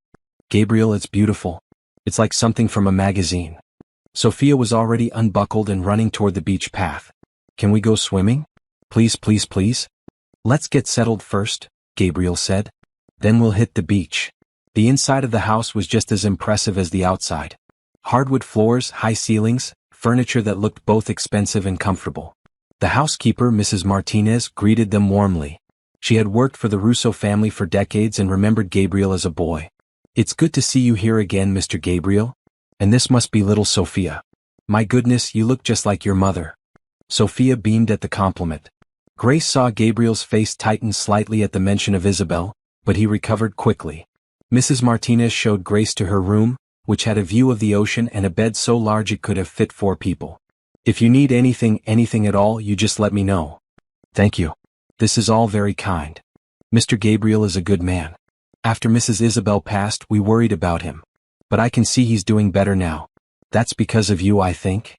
"Gabriel, it's beautiful. It's like something from a magazine." Sophia was already unbuckled and running toward the beach path. "Can we go swimming? Please, please, please?" "Let's get settled first," Gabriel said. "Then we'll hit the beach." The inside of the house was just as impressive as the outside. Hardwood floors, high ceilings, furniture that looked both expensive and comfortable. The housekeeper, Mrs. Martinez, greeted them warmly. She had worked for the Russo family for decades and remembered Gabriel as a boy. "It's good to see you here again, Mr. Gabriel. And this must be little Sophia. My goodness, you look just like your mother." Sophia beamed at the compliment. Grace saw Gabriel's face tighten slightly at the mention of Isabel, but he recovered quickly. Mrs. Martinez showed Grace to her room, which had a view of the ocean and a bed so large it could have fit 4 people. "If you need anything at all, you just let me know." "Thank you. This is all very kind. Mr. Gabriel is a good man. After Mrs. Isabel passed, we worried about him. But I can see he's doing better now. That's because of you, I think."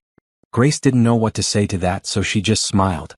Grace didn't know what to say to that, so she just smiled.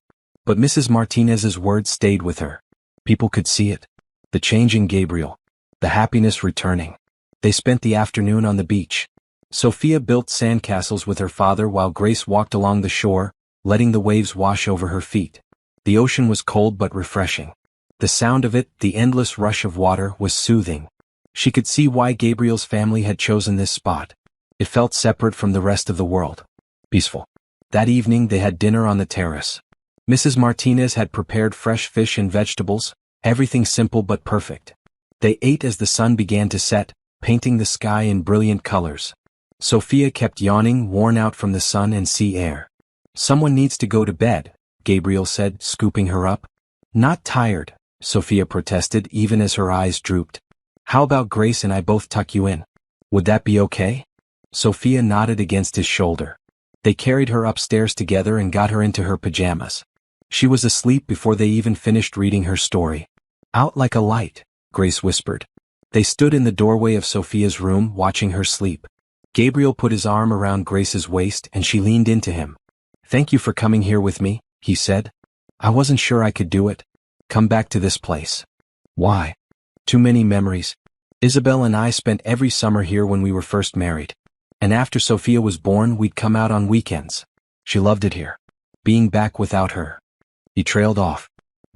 But Mrs. Martinez's words stayed with her. People could see it. The change in Gabriel. The happiness returning. They spent the afternoon on the beach. Sophia built sandcastles with her father while Grace walked along the shore, letting the waves wash over her feet. The ocean was cold but refreshing. The sound of it, the endless rush of water, was soothing. She could see why Gabriel's family had chosen this spot. It felt separate from the rest of the world. Peaceful. That evening they had dinner on the terrace. Mrs. Martinez had prepared fresh fish and vegetables, everything simple but perfect. They ate as the sun began to set, painting the sky in brilliant colors. Sophia kept yawning, worn out from the sun and sea air. "Someone needs to go to bed," Gabriel said, scooping her up. "Not tired," Sophia protested even as her eyes drooped. "How about Grace and I both tuck you in? Would that be okay?" Sophia nodded against his shoulder. They carried her upstairs together and got her into her pajamas. She was asleep before they even finished reading her story. "Out like a light," Grace whispered. They stood in the doorway of Sophia's room, watching her sleep. Gabriel put his arm around Grace's waist and she leaned into him. "Thank you for coming here with me," he said. "I wasn't sure I could do it. Come back to this place." "Why?" "Too many memories. Isabel and I spent every summer here when we were first married. And after Sophia was born, we'd come out on weekends. She loved it here. Being back without her." He trailed off.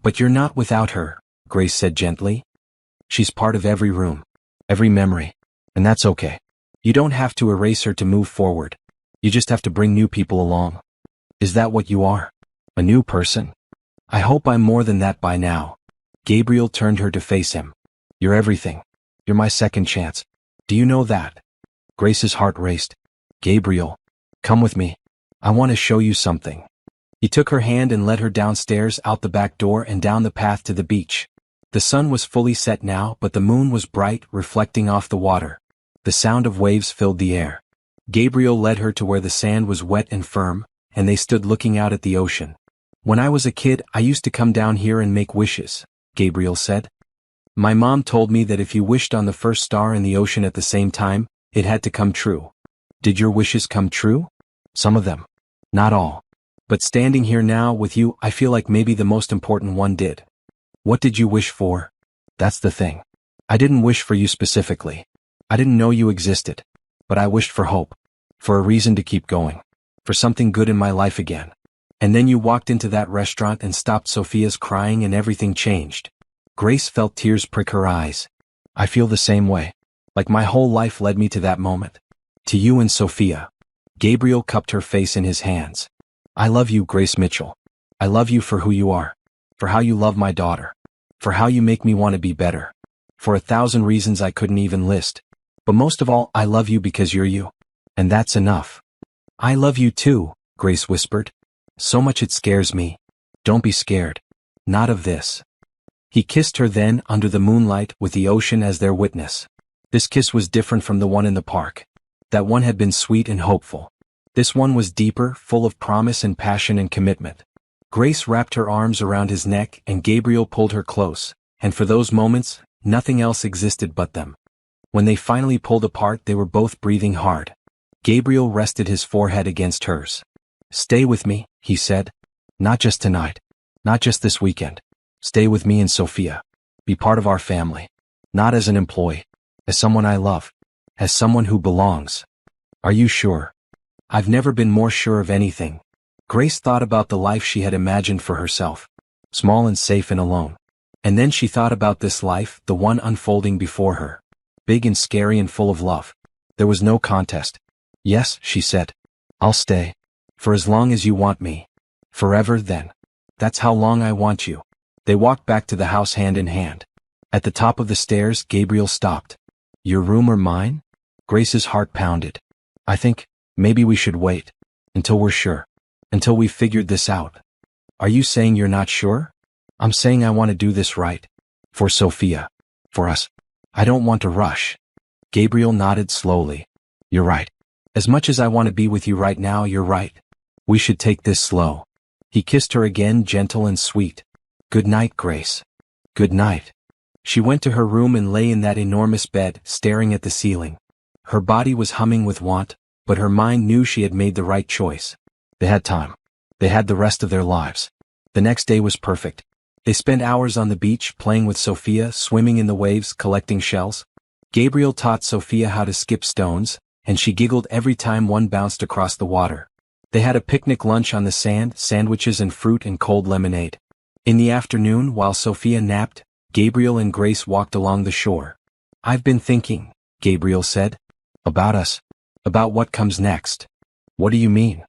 "But you're not without her," Grace said gently. "She's part of every room, every memory. And that's okay. You don't have to erase her to move forward. You just have to bring new people along." "Is that what you are? A new person?" "I hope I'm more than that by now." Gabriel turned her to face him. "You're everything. You're my second chance. Do you know that?" Grace's heart raced. "Gabriel, come with me. I want to show you something." He took her hand and led her downstairs, out the back door and down the path to the beach. The sun was fully set now, but the moon was bright, reflecting off the water. The sound of waves filled the air. Gabriel led her to where the sand was wet and firm, and they stood looking out at the ocean. "When I was a kid, I used to come down here and make wishes," Gabriel said. "My mom told me that if you wished on the first star in the ocean at the same time, it had to come true." "Did your wishes come true?" "Some of them. Not all. But standing here now with you, I feel like maybe the most important one did." "What did you wish for?" "That's the thing. I didn't wish for you specifically. I didn't know you existed. But I wished for hope. For a reason to keep going. For something good in my life again. And then you walked into that restaurant and stopped Sophia's crying and everything changed." Grace felt tears prick her eyes. "I feel the same way. Like my whole life led me to that moment. To you and Sophia." Gabriel cupped her face in his hands. "I love you, Grace Mitchell. I love you for who you are. For how you love my daughter. For how you make me want to be better. For 1,000 reasons I couldn't even list. But most of all, I love you because you're you. And that's enough." "I love you too," Grace whispered. "So much it scares me." "Don't be scared. Not of this." He kissed her then, under the moonlight, with the ocean as their witness. This kiss was different from the one in the park. That one had been sweet and hopeful. This one was deeper, full of promise and passion and commitment. Grace wrapped her arms around his neck and Gabriel pulled her close, and for those moments, nothing else existed but them. When they finally pulled apart, they were both breathing hard. Gabriel rested his forehead against hers. "Stay with me," he said. "Not just tonight. Not just this weekend. Stay with me and Sophia. Be part of our family. Not as an employee. As someone I love. As someone who belongs." "Are you sure?" "I've never been more sure of anything." Grace thought about the life she had imagined for herself. Small and safe and alone. And then she thought about this life, the one unfolding before her. Big and scary and full of love. There was no contest. "Yes," she said. "I'll stay. For as long as you want me. Forever, then. That's how long I want you." They walked back to the house hand in hand. At the top of the stairs, Gabriel stopped. "Your room or mine?" Grace's heart pounded. "I think, maybe we should wait. Until we're sure. Until we've figured this out." "Are you saying you're not sure?" "I'm saying I want to do this right. For Sophia. For us. I don't want to rush." Gabriel nodded slowly. "You're right. As much as I want to be with you right now, you're right. We should take this slow." He kissed her again, gentle and sweet. "Good night, Grace." "Good night." She went to her room and lay in that enormous bed, staring at the ceiling. Her body was humming with want, but her mind knew she had made the right choice. They had time. They had the rest of their lives. The next day was perfect. They spent hours on the beach playing with Sophia, swimming in the waves, collecting shells. Gabriel taught Sophia how to skip stones, and she giggled every time one bounced across the water. They had a picnic lunch on the sand, sandwiches and fruit and cold lemonade. In the afternoon, while Sophia napped, Gabriel and Grace walked along the shore. "I've been thinking," Gabriel said. "About us. About what comes next." "What do you mean?"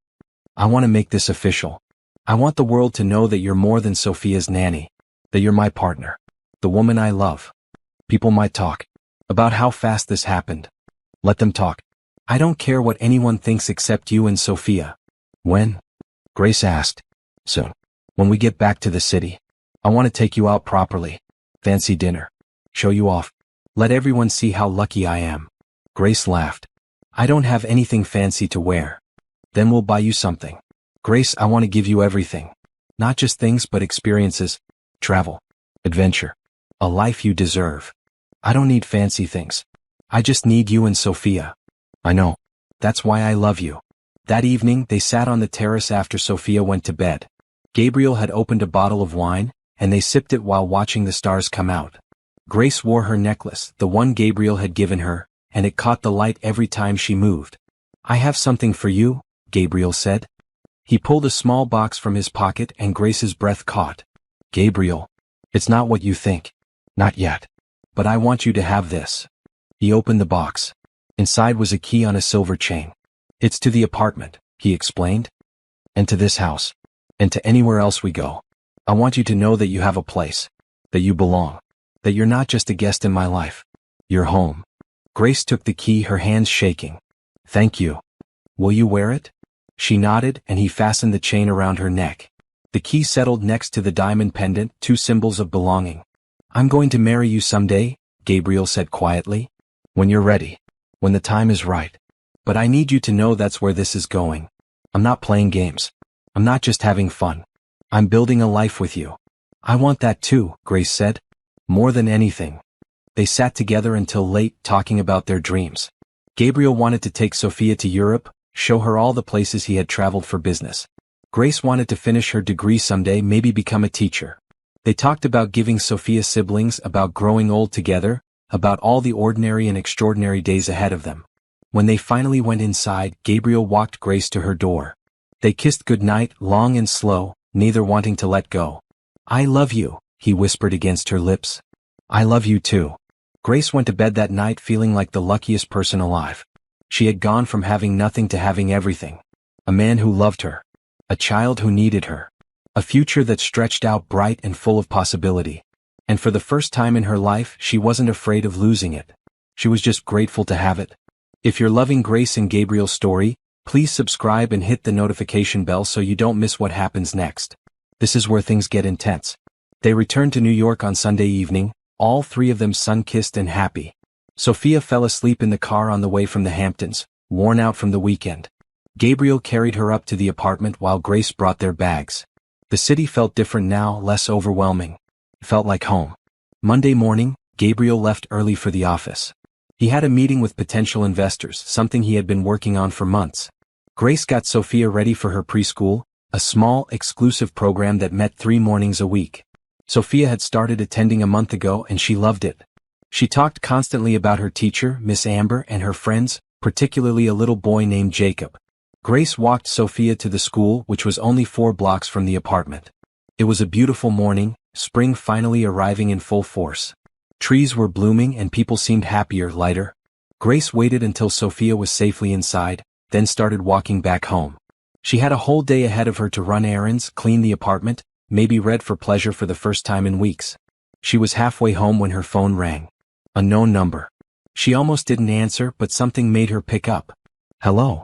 "I want to make this official. I want the world to know that you're more than Sophia's nanny. That you're my partner. The woman I love." People might talk about how fast this happened. Let them talk. I don't care what anyone thinks except you and Sophia. "When?" Grace asked. "Soon. When we get back to the city. I want to take you out properly. Fancy dinner. Show you off. Let everyone see how lucky I am." Grace laughed. "I don't have anything fancy to wear." "Then we'll buy you something." "Grace, I want to give you everything. Not just things but experiences. Travel. Adventure. A life you deserve. I don't need fancy things. I just need you and Sophia." "I know. That's why I love you." That evening, they sat on the terrace after Sophia went to bed. Gabriel had opened a bottle of wine, and they sipped it while watching the stars come out. Grace wore her necklace, the one Gabriel had given her, and it caught the light every time she moved. "I have something for you," Gabriel said. He pulled a small box from his pocket and Grace's breath caught. "Gabriel, it's not what you think. Not yet. But I want you to have this." He opened the box. Inside was a key on a silver chain. "It's to the apartment," he explained. "And to this house. And to anywhere else we go. I want you to know that you have a place. That you belong. That you're not just a guest in my life. You're home." Grace took the key, her hands shaking. "Thank you. Will you wear it?" She nodded, and he fastened the chain around her neck. The key settled next to the diamond pendant, two symbols of belonging. "I'm going to marry you someday," Gabriel said quietly. "When you're ready. When the time is right. But I need you to know that's where this is going. I'm not playing games. I'm not just having fun. I'm building a life with you." "I want that too," Grace said. "More than anything." They sat together until late, talking about their dreams. Gabriel wanted to take Sophia to Europe, show her all the places he had traveled for business. Grace wanted to finish her degree someday, maybe become a teacher. They talked about giving Sophia siblings, about growing old together, about all the ordinary and extraordinary days ahead of them. When they finally went inside, Gabriel walked Grace to her door. They kissed goodnight, long and slow, neither wanting to let go. "I love you," he whispered against her lips. "I love you too." Grace went to bed that night feeling like the luckiest person alive. She had gone from having nothing to having everything. A man who loved her. A child who needed her. A future that stretched out bright and full of possibility. And for the first time in her life, she wasn't afraid of losing it. She was just grateful to have it. If you're loving Grace and Gabriel's story, please subscribe and hit the notification bell so you don't miss what happens next. This is where things get intense. They returned to New York on Sunday evening, all three of them sun-kissed and happy. Sophia fell asleep in the car on the way from the Hamptons, worn out from the weekend. Gabriel carried her up to the apartment while Grace brought their bags. The city felt different now, less overwhelming. It felt like home. Monday morning, Gabriel left early for the office. He had a meeting with potential investors, something he had been working on for months. Grace got Sophia ready for her preschool, a small, exclusive program that met 3 mornings a week. Sophia had started attending a month ago and she loved it. She talked constantly about her teacher, Miss Amber, and her friends, particularly a little boy named Jacob. Grace walked Sophia to the school, which was only 4 blocks from the apartment. It was a beautiful morning, spring finally arriving in full force. Trees were blooming and people seemed happier, lighter. Grace waited until Sophia was safely inside, then started walking back home. She had a whole day ahead of her to run errands, clean the apartment, maybe read for pleasure for the first time in weeks. She was halfway home when her phone rang. A known number. She almost didn't answer, but something made her pick up. "Hello?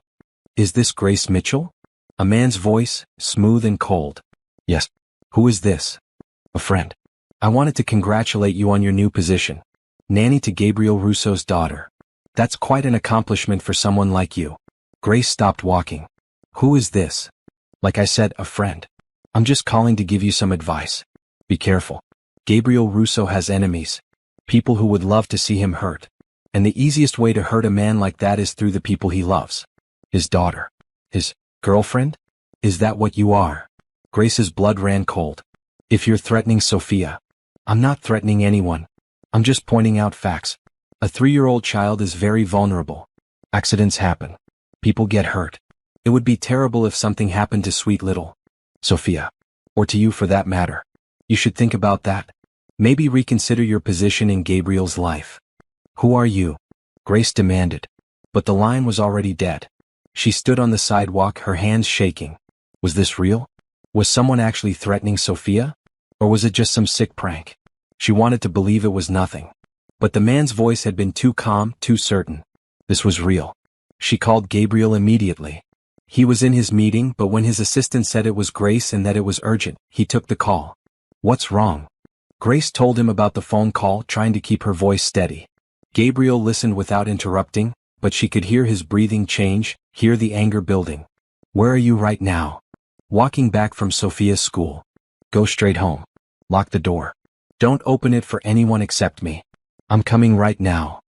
Is this Grace Mitchell?" A man's voice, smooth and cold. "Yes. Who is this?" "A friend. I wanted to congratulate you on your new position. Nanny to Gabriel Russo's daughter. That's quite an accomplishment for someone like you." Grace stopped walking. "Who is this?" "Like I said, a friend. I'm just calling to give you some advice. Be careful. Gabriel Russo has enemies. People who would love to see him hurt. And the easiest way to hurt a man like that is through the people he loves. His daughter. His girlfriend? Is that what you are?" Grace's blood ran cold. If you're threatening Sophia. I'm not threatening anyone. I'm just pointing out facts. A 3-year-old child is very vulnerable. Accidents happen. People get hurt. It would be terrible if something happened to sweet little Sophia. Or to you for that matter. You should think about that. Maybe reconsider your position in Gabriel's life. Who are you? Grace demanded. But the line was already dead. She stood on the sidewalk, her hands shaking. Was this real? Was someone actually threatening Sophia? Or was it just some sick prank? She wanted to believe it was nothing. But the man's voice had been too calm, too certain. This was real. She called Gabriel immediately. He was in his meeting, but when his assistant said it was Grace and that it was urgent, he took the call. What's wrong? Grace told him about the phone call, trying to keep her voice steady. Gabriel listened without interrupting, but she could hear his breathing change, hear the anger building. Where are you right now? Walking back from Sophia's school. Go straight home. Lock the door. Don't open it for anyone except me. I'm coming right now.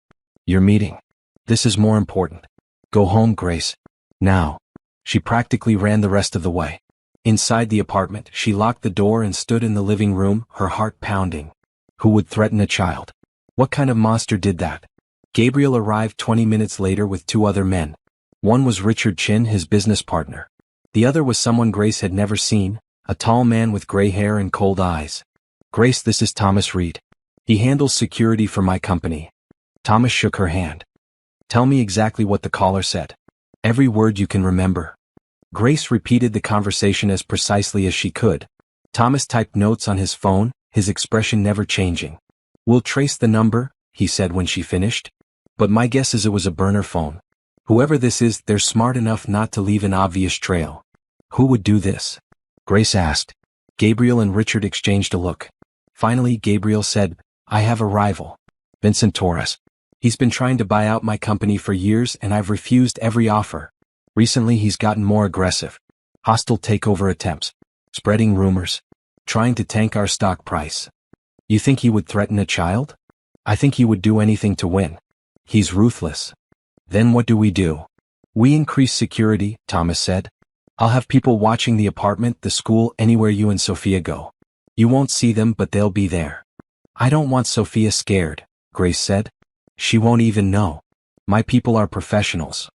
Your meeting. This is more important. Go home, Grace. Now. She practically ran the rest of the way. Inside the apartment, she locked the door and stood in the living room, her heart pounding. Who would threaten a child? What kind of monster did that? Gabriel arrived 20 minutes later with 2 other men. One was Richard Chin, his business partner. The other was someone Grace had never seen, a tall man with gray hair and cold eyes. Grace, this is Thomas Reed. He handles security for my company. Thomas shook her hand. Tell me exactly what the caller said. Every word you can remember. Grace repeated the conversation as precisely as she could. Thomas typed notes on his phone, his expression never changing. We'll trace the number, he said when she finished. But my guess is it was a burner phone. Whoever this is, they're smart enough not to leave an obvious trail. Who would do this? Grace asked. Gabriel and Richard exchanged a look. Finally, Gabriel said, I have a rival. Vincent Torres. He's been trying to buy out my company for years and I've refused every offer. Recently he's gotten more aggressive. Hostile takeover attempts. Spreading rumors. Trying to tank our stock price. You think he would threaten a child? I think he would do anything to win. He's ruthless. Then what do? We increase security, Thomas said. I'll have people watching the apartment, the school, anywhere you and Sophia go. You won't see them, but they'll be there. I don't want Sophia scared, Grace said. She won't even know. My people are professionals.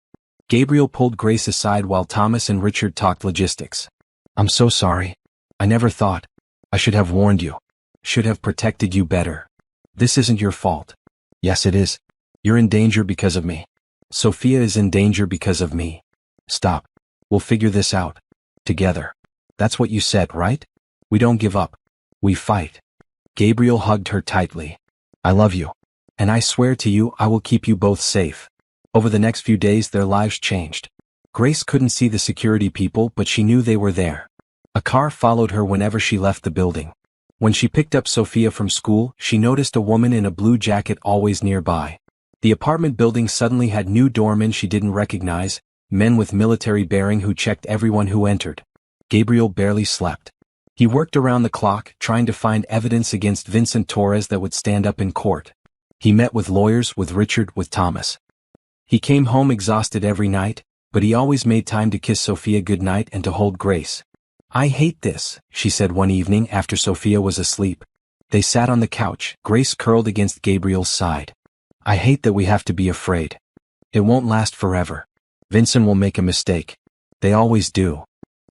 Gabriel pulled Grace aside while Thomas and Richard talked logistics. I'm so sorry. I never thought. I should have warned you. Should have protected you better. This isn't your fault. Yes, it is. You're in danger because of me. Sophia is in danger because of me. Stop. We'll figure this out. Together. That's what you said, right? We don't give up. We fight. Gabriel hugged her tightly. I love you. And I swear to you I will keep you both safe. Over the next few days their lives changed. Grace couldn't see the security people, but she knew they were there. A car followed her whenever she left the building. When she picked up Sophia from school, she noticed a woman in a blue jacket always nearby. The apartment building suddenly had new doormen she didn't recognize, men with military bearing who checked everyone who entered. Gabriel barely slept. He worked around the clock, trying to find evidence against Vincent Torres that would stand up in court. He met with lawyers, with Richard, with Thomas. He came home exhausted every night, but he always made time to kiss Sophia goodnight and to hold Grace. I hate this, she said one evening after Sophia was asleep. They sat on the couch, Grace curled against Gabriel's side. I hate that we have to be afraid. It won't last forever. Vincent will make a mistake. They always do.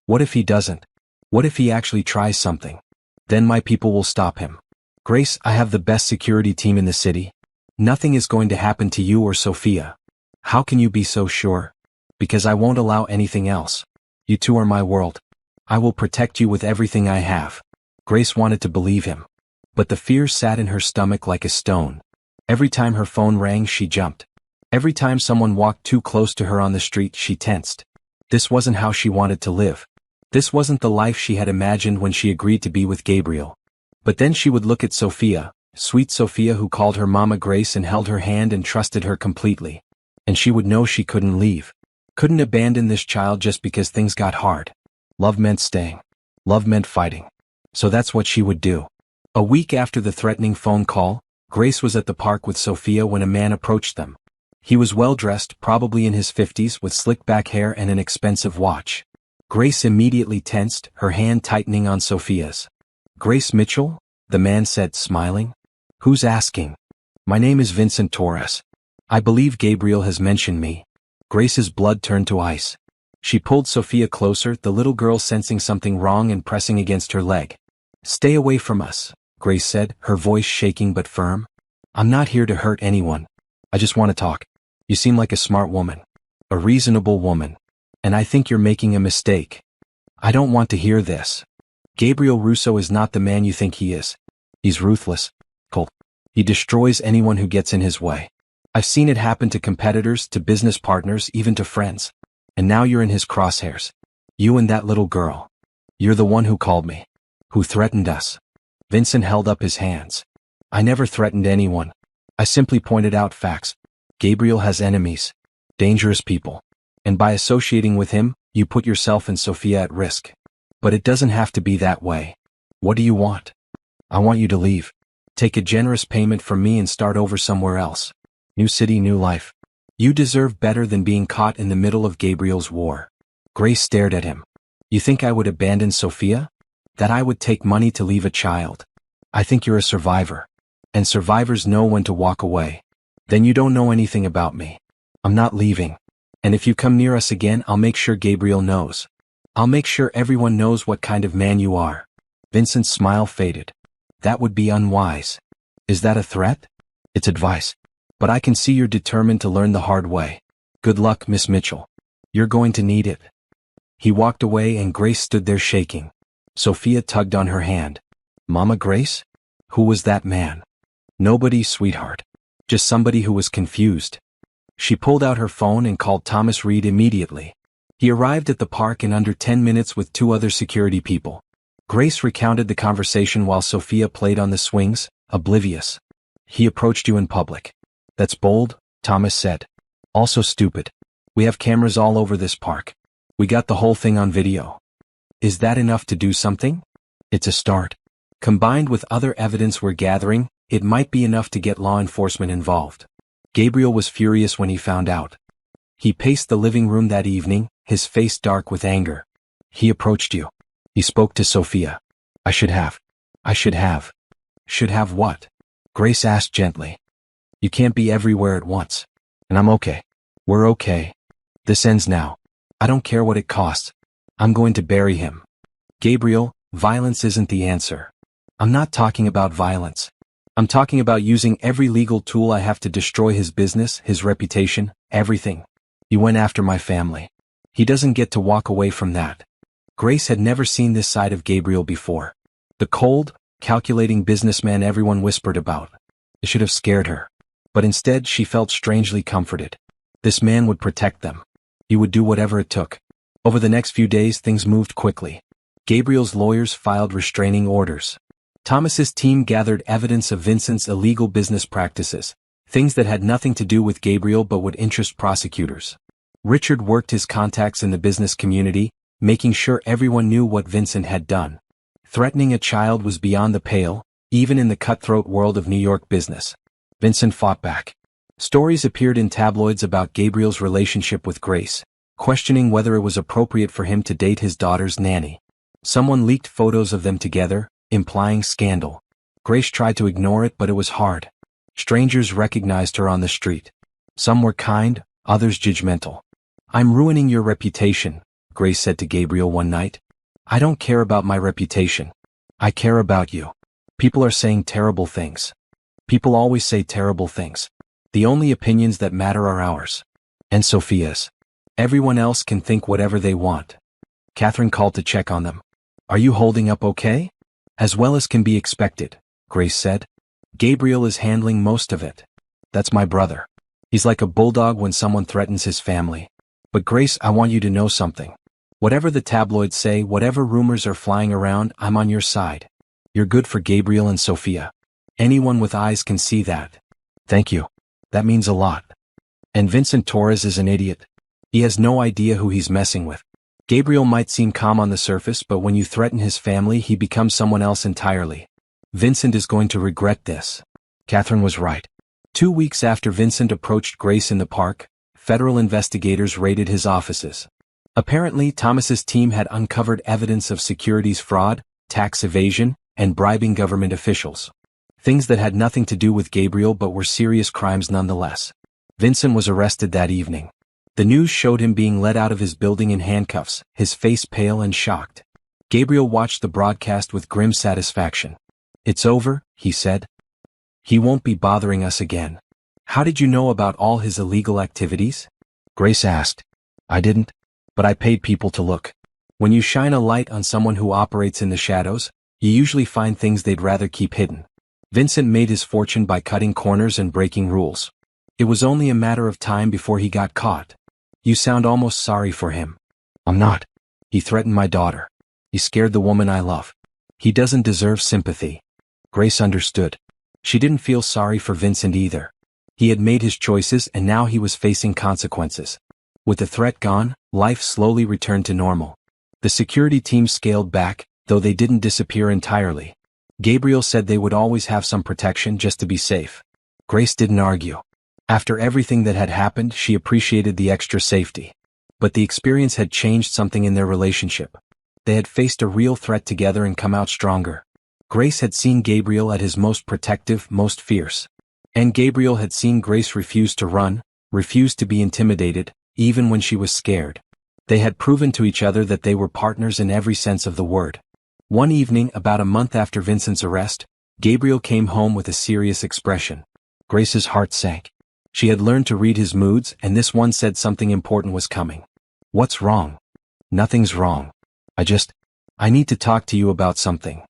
What if he doesn't? What if he actually tries something? Then my people will stop him. Grace, I have the best security team in the city. Nothing is going to happen to you or Sophia. How can you be so sure? Because I won't allow anything else. You two are my world. I will protect you with everything I have. Grace wanted to believe him. But the fear sat in her stomach like a stone. Every time her phone rang, she jumped. Every time someone walked too close to her on the street, she tensed. This wasn't how she wanted to live. This wasn't the life she had imagined when she agreed to be with Gabriel. But then she would look at Sophia, sweet Sophia who called her Mama Grace and held her hand and trusted her completely. And she would know she couldn't leave. Couldn't abandon this child just because things got hard. Love meant staying. Love meant fighting. So that's what she would do. A week after the threatening phone call, Grace was at the park with Sophia when a man approached them. He was well dressed, probably in his 50s, with slick back hair and an expensive watch. Grace immediately tensed, her hand tightening on Sophia's. Grace Mitchell? The man said, smiling. Who's asking? My name is Vincent Torres. I believe Gabriel has mentioned me. Grace's blood turned to ice. She pulled Sophia closer, the little girl sensing something wrong and pressing against her leg. Stay away from us, Grace said, her voice shaking but firm. I'm not here to hurt anyone. I just want to talk. You seem like a smart woman. A reasonable woman. And I think you're making a mistake. I don't want to hear this. Gabriel Russo is not the man you think he is. He's ruthless. Cold. He destroys anyone who gets in his way. I've seen it happen to competitors, to business partners, even to friends. And now you're in his crosshairs. You and that little girl. You're the one who called me. Who threatened us. Vincent held up his hands. I never threatened anyone. I simply pointed out facts. Gabriel has enemies. Dangerous people. And by associating with him, you put yourself and Sophia at risk. But it doesn't have to be that way. What do you want? I want you to leave. Take a generous payment from me and start over somewhere else. New city, new life. You deserve better than being caught in the middle of Gabriel's war. Grace stared at him. You think I would abandon Sophia? That I would take money to leave a child? I think you're a survivor. And survivors know when to walk away. Then you don't know anything about me. I'm not leaving. And if you come near us again, I'll make sure Gabriel knows. I'll make sure everyone knows what kind of man you are. Vincent's smile faded. That would be unwise. Is that a threat? It's advice. But I can see you're determined to learn the hard way. Good luck, Miss Mitchell. You're going to need it. He walked away and Grace stood there shaking. Sophia tugged on her hand. Mama Grace? Who was that man? Nobody, sweetheart. Just somebody who was confused. She pulled out her phone and called Thomas Reed immediately. He arrived at the park in under 10 minutes with 2 other security people. Grace recounted the conversation while Sophia played on the swings, oblivious. He approached you in public. That's bold, Thomas said. Also stupid. We have cameras all over this park. We got the whole thing on video. Is that enough to do something? It's a start. Combined with other evidence we're gathering, it might be enough to get law enforcement involved. Gabriel was furious when he found out. He paced the living room that evening, his face dark with anger. He approached you. He spoke to Sophia. I should have. Should have what? Grace asked gently. You can't be everywhere at once. And I'm okay. We're okay. This ends now. I don't care what it costs. I'm going to bury him. Gabriel, violence isn't the answer. I'm not talking about violence. I'm talking about using every legal tool I have to destroy his business, his reputation, everything. He went after my family. He doesn't get to walk away from that. Grace had never seen this side of Gabriel before. The cold, calculating businessman everyone whispered about. It should have scared her. But instead she felt strangely comforted. This man would protect them. He would do whatever it took. Over the next few days things moved quickly. Gabriel's lawyers filed restraining orders. Thomas's team gathered evidence of Vincent's illegal business practices, things that had nothing to do with Gabriel but would interest prosecutors. Richard worked his contacts in the business community, making sure everyone knew what Vincent had done. Threatening a child was beyond the pale, even in the cutthroat world of New York business. Vincent fought back. Stories appeared in tabloids about Gabriel's relationship with Grace, questioning whether it was appropriate for him to date his daughter's nanny. Someone leaked photos of them together, implying scandal. Grace tried to ignore it, but it was hard. Strangers recognized her on the street. Some were kind, others judgmental. I'm ruining your reputation, Grace said to Gabriel one night. I don't care about my reputation. I care about you. People are saying terrible things. People always say terrible things. The only opinions that matter are ours. And Sophia's. Everyone else can think whatever they want. Catherine called to check on them. Are you holding up okay? As well as can be expected, Grace said. Gabriel is handling most of it. That's my brother. He's like a bulldog when someone threatens his family. But Grace, I want you to know something. Whatever the tabloids say, whatever rumors are flying around, I'm on your side. You're good for Gabriel and Sophia. Anyone with eyes can see that. Thank you. That means a lot. And Vincent Torres is an idiot. He has no idea who he's messing with. Gabriel might seem calm on the surface, but when you threaten his family, he becomes someone else entirely. Vincent is going to regret this. Catherine was right. 2 weeks after Vincent approached Grace in the park, federal investigators raided his offices. Apparently, Thomas's team had uncovered evidence of securities fraud, tax evasion, and bribing government officials. Things that had nothing to do with Gabriel but were serious crimes nonetheless. Vincent was arrested that evening. The news showed him being led out of his building in handcuffs, his face pale and shocked. Gabriel watched the broadcast with grim satisfaction. "It's over," he said. "He won't be bothering us again." "How did you know about all his illegal activities?" Grace asked. "I didn't. But I paid people to look. When you shine a light on someone who operates in the shadows, you usually find things they'd rather keep hidden." Vincent made his fortune by cutting corners and breaking rules. It was only a matter of time before he got caught. "You sound almost sorry for him." "I'm not. He threatened my daughter. He scared the woman I love. He doesn't deserve sympathy." Grace understood. She didn't feel sorry for Vincent either. He had made his choices and now he was facing consequences. With the threat gone, life slowly returned to normal. The security team scaled back, though they didn't disappear entirely. Gabriel said they would always have some protection just to be safe. Grace didn't argue. After everything that had happened, she appreciated the extra safety. But the experience had changed something in their relationship. They had faced a real threat together and come out stronger. Grace had seen Gabriel at his most protective, most fierce. And Gabriel had seen Grace refuse to run, refuse to be intimidated, even when she was scared. They had proven to each other that they were partners in every sense of the word. One evening, about a month after Vincent's arrest, Gabriel came home with a serious expression. Grace's heart sank. She had learned to read his moods, and this one said something important was coming. "What's wrong?" "Nothing's wrong. I need to talk to you about something."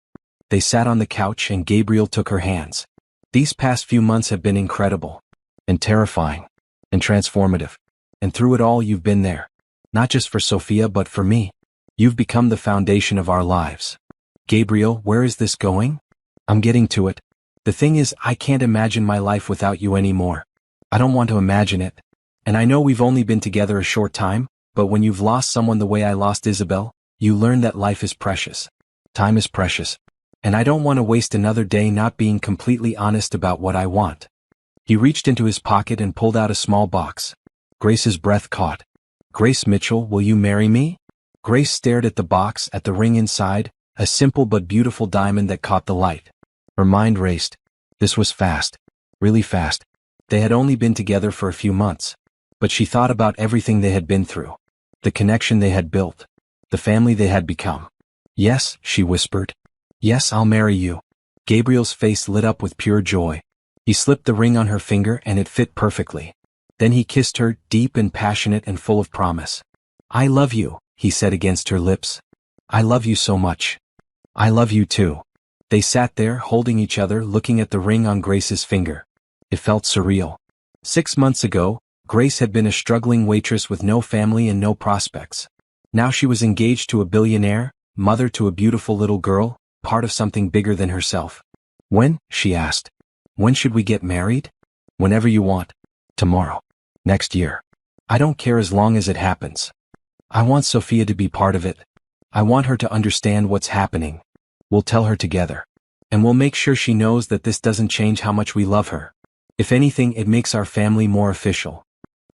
They sat on the couch and Gabriel took her hands. "These past few months have been incredible. And terrifying. And transformative. And through it all you've been there. Not just for Sophia but for me. You've become the foundation of our lives." "Gabriel, where is this going?" "I'm getting to it. The thing is, I can't imagine my life without you anymore. I don't want to imagine it. And I know we've only been together a short time, but when you've lost someone the way I lost Isabel, you learn that life is precious. Time is precious. And I don't want to waste another day not being completely honest about what I want." He reached into his pocket and pulled out a small box. Grace's breath caught. "Grace Mitchell, will you marry me?" Grace stared at the box, at the ring inside, a simple but beautiful diamond that caught the light. Her mind raced. This was fast. Really fast. They had only been together for a few months. But she thought about everything they had been through. The connection they had built. The family they had become. "Yes," she whispered. "Yes, I'll marry you." Gabriel's face lit up with pure joy. He slipped the ring on her finger and it fit perfectly. Then he kissed her, deep and passionate and full of promise. "I love you," he said against her lips. "I love you so much." "I love you too." They sat there, holding each other, looking at the ring on Grace's finger. It felt surreal. 6 months ago, Grace had been a struggling waitress with no family and no prospects. Now she was engaged to a billionaire, mother to a beautiful little girl, part of something bigger than herself. "When?" she asked. "When should we get married?" "Whenever you want. Tomorrow. Next year. I don't care as long as it happens. I want Sophia to be part of it. I want her to understand what's happening. We'll tell her together. And we'll make sure she knows that this doesn't change how much we love her. If anything, it makes our family more official."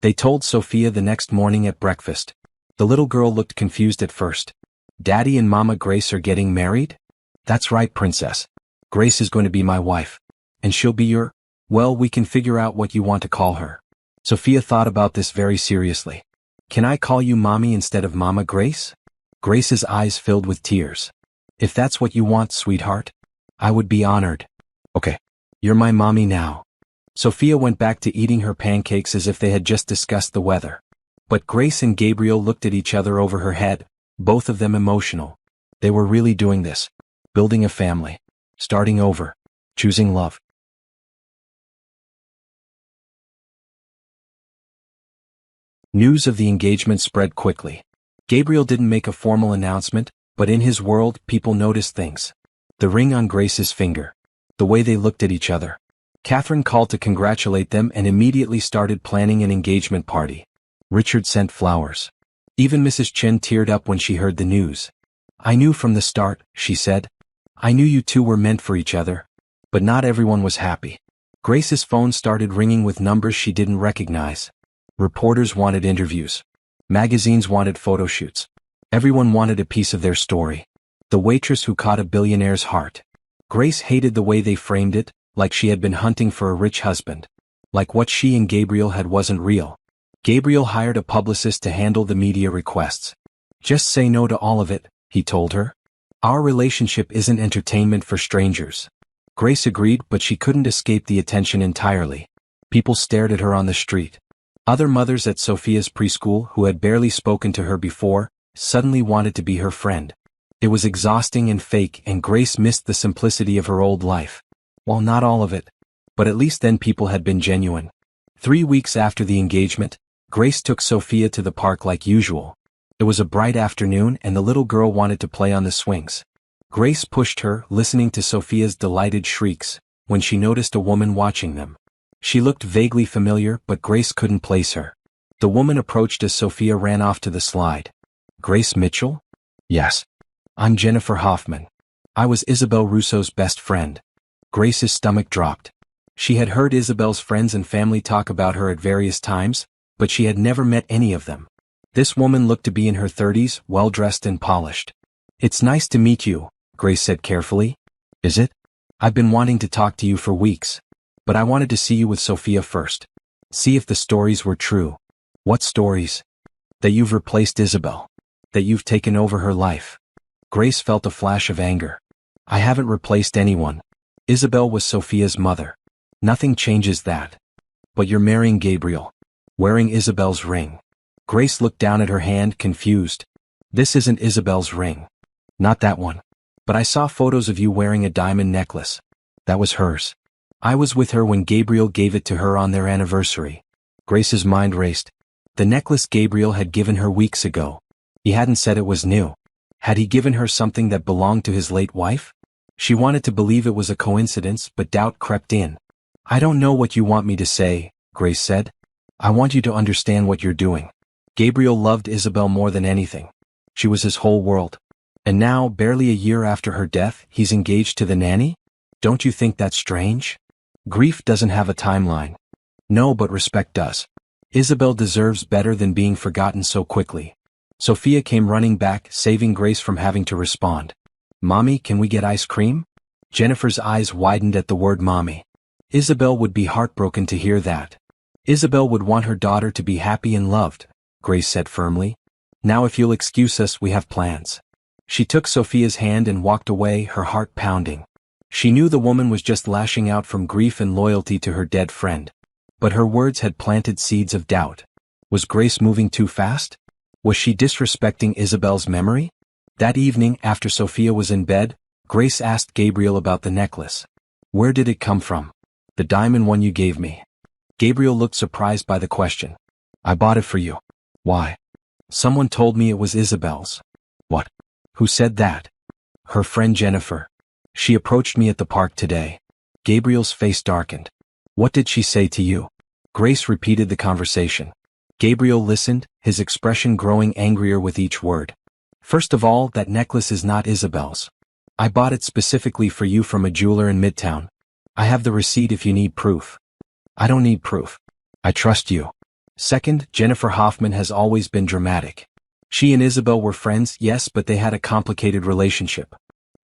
They told Sophia the next morning at breakfast. The little girl looked confused at first. "Daddy and Mama Grace are getting married?" "That's right, Princess. Grace is going to be my wife. And she'll be your... Well, we can figure out what you want to call her." Sophia thought about this very seriously. "Can I call you Mommy instead of Mama Grace?" Grace's eyes filled with tears. "If that's what you want, sweetheart, I would be honored." "Okay. You're my mommy now." Sophia went back to eating her pancakes as if they had just discussed the weather. But Grace and Gabriel looked at each other over her head, both of them emotional. They were really doing this. Building a family. Starting over. Choosing love. News of the engagement spread quickly. Gabriel didn't make a formal announcement, but in his world, people noticed things. The ring on Grace's finger. The way they looked at each other. Catherine called to congratulate them and immediately started planning an engagement party. Richard sent flowers. Even Mrs. Chen teared up when she heard the news. "I knew from the start," she said. "I knew you two were meant for each other." But not everyone was happy. Grace's phone started ringing with numbers she didn't recognize. Reporters wanted interviews. Magazines wanted photo shoots. Everyone wanted a piece of their story. The waitress who caught a billionaire's heart. Grace hated the way they framed it, like she had been hunting for a rich husband. Like what she and Gabriel had wasn't real. Gabriel hired a publicist to handle the media requests. Just say no to all of it, he told her. Our relationship isn't entertainment for strangers. Grace agreed, but she couldn't escape the attention entirely. People stared at her on the street. Other mothers at Sophia's preschool who had barely spoken to her before, suddenly wanted to be her friend. It was exhausting and fake, and Grace missed the simplicity of her old life. Well, not all of it. But at least then people had been genuine. 3 weeks after the engagement, Grace took Sophia to the park like usual. It was a bright afternoon and the little girl wanted to play on the swings. Grace pushed her, listening to Sophia's delighted shrieks, when she noticed a woman watching them. She looked vaguely familiar, but Grace couldn't place her. The woman approached as Sophia ran off to the slide. Grace Mitchell? Yes. I'm Jennifer Hoffman. I was Isabel Russo's best friend. Grace's stomach dropped. She had heard Isabel's friends and family talk about her at various times, but she had never met any of them. This woman looked to be in her 30s, well-dressed and polished. It's nice to meet you, Grace said carefully. Is it? I've been wanting to talk to you for weeks. But I wanted to see you with Sophia first. See if the stories were true. What stories? That you've replaced Isabel. That you've taken over her life. Grace felt a flash of anger. I haven't replaced anyone. Isabel was Sophia's mother. Nothing changes that. But you're marrying Gabriel. Wearing Isabel's ring. Grace looked down at her hand, confused. This isn't Isabel's ring. Not that one. But I saw photos of you wearing a diamond necklace. That was hers. I was with her when Gabriel gave it to her on their anniversary. Grace's mind raced. The necklace Gabriel had given her weeks ago. He hadn't said it was new. Had he given her something that belonged to his late wife? She wanted to believe it was a coincidence, but doubt crept in. I don't know what you want me to say, Grace said. I want you to understand what you're doing. Gabriel loved Isabel more than anything. She was his whole world. And now, barely a year after her death, he's engaged to the nanny? Don't you think that's strange? Grief doesn't have a timeline. No, but respect does. Isabel deserves better than being forgotten so quickly. Sophia came running back, saving Grace from having to respond. Mommy, can we get ice cream? Jennifer's eyes widened at the word mommy. Isabel would be heartbroken to hear that. Isabel would want her daughter to be happy and loved, Grace said firmly. Now if you'll excuse us, we have plans. She took Sophia's hand and walked away, her heart pounding. She knew the woman was just lashing out from grief and loyalty to her dead friend. But her words had planted seeds of doubt. Was Grace moving too fast? Was she disrespecting Isabel's memory? That evening, after Sophia was in bed, Grace asked Gabriel about the necklace. Where did it come from? The diamond one you gave me. Gabriel looked surprised by the question. I bought it for you. Why? Someone told me it was Isabel's. What? Who said that? Her friend Jennifer. She approached me at the park today. Gabriel's face darkened. What did she say to you? Grace repeated the conversation. Gabriel listened, his expression growing angrier with each word. First of all, that necklace is not Isabel's. I bought it specifically for you from a jeweler in Midtown. I have the receipt if you need proof. I don't need proof. I trust you. Second, Jennifer Hoffman has always been dramatic. She and Isabel were friends, yes, but they had a complicated relationship.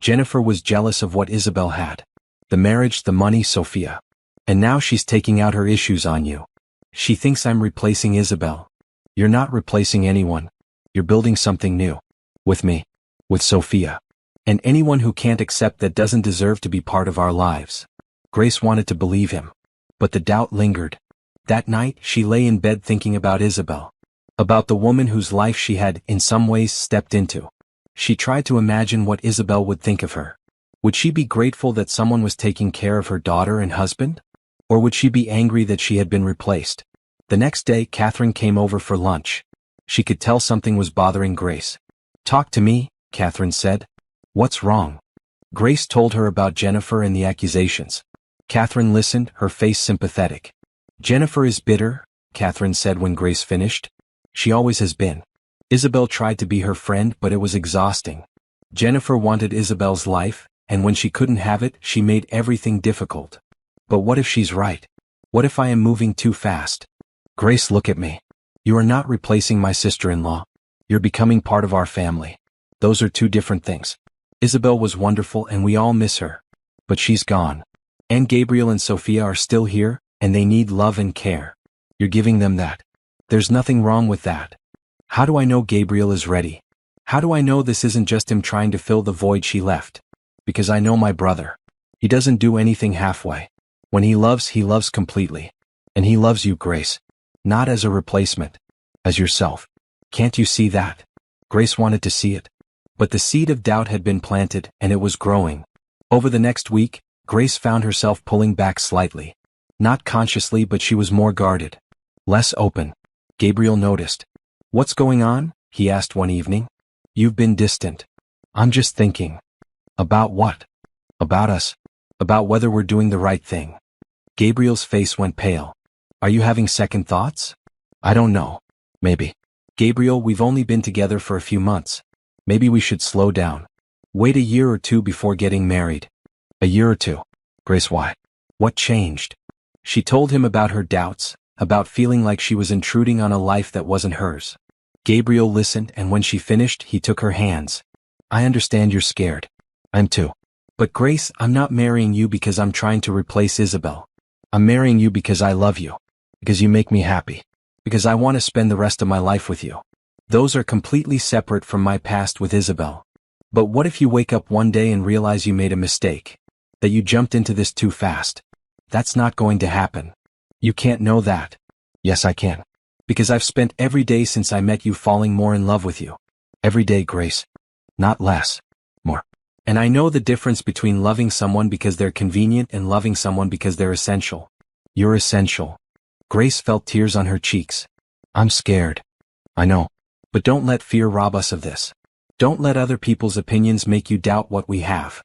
Jennifer was jealous of what Isabel had. The marriage, the money, Sophia. And now she's taking out her issues on you. She thinks I'm replacing Isabel. You're not replacing anyone. You're building something new. With me. With Sophia. And anyone who can't accept that doesn't deserve to be part of our lives. Grace wanted to believe him. But the doubt lingered. That night, she lay in bed thinking about Isabel. About the woman whose life she had, in some ways, stepped into. She tried to imagine what Isabel would think of her. Would she be grateful that someone was taking care of her daughter and husband? Or would she be angry that she had been replaced? The next day, Catherine came over for lunch. She could tell something was bothering Grace. Talk to me, Catherine said. What's wrong? Grace told her about Jennifer and the accusations. Catherine listened, her face sympathetic. Jennifer is bitter, Catherine said when Grace finished. She always has been. Isabel tried to be her friend, but it was exhausting. Jennifer wanted Isabel's life, and when she couldn't have it, she made everything difficult. But what if she's right? What if I am moving too fast? Grace, look at me. You are not replacing my sister-in-law. You're becoming part of our family. Those are two different things. Isabel was wonderful and we all miss her. But she's gone. And Gabriel and Sophia are still here, and they need love and care. You're giving them that. There's nothing wrong with that. How do I know Gabriel is ready? How do I know this isn't just him trying to fill the void she left? Because I know my brother. He doesn't do anything halfway. When he loves completely. And he loves you, Grace. Not as a replacement. As yourself. Can't you see that? Grace wanted to see it. But the seed of doubt had been planted, and it was growing. Over the next week, Grace found herself pulling back slightly. Not consciously, but she was more guarded. Less open. Gabriel noticed. What's going on? He asked one evening. You've been distant. I'm just thinking. About what? About us. About whether we're doing the right thing. Gabriel's face went pale. Are you having second thoughts? I don't know. Maybe. Gabriel, we've only been together for a few months. Maybe we should slow down. Wait a year or two before getting married. A year or two. Grace, why? What changed? She told him about her doubts, about feeling like she was intruding on a life that wasn't hers. Gabriel listened, and when she finished, he took her hands. I understand you're scared. I'm too. But Grace, I'm not marrying you because I'm trying to replace Isabel. I'm marrying you because I love you. Because you make me happy. Because I want to spend the rest of my life with you. Those are completely separate from my past with Isabel. But what if you wake up one day and realize you made a mistake? That you jumped into this too fast? That's not going to happen. You can't know that. Yes, I can. Because I've spent every day since I met you falling more in love with you. Every day, Grace. Not less. More. And I know the difference between loving someone because they're convenient and loving someone because they're essential. You're essential. Grace felt tears on her cheeks. I'm scared. I know. But don't let fear rob us of this. Don't let other people's opinions make you doubt what we have.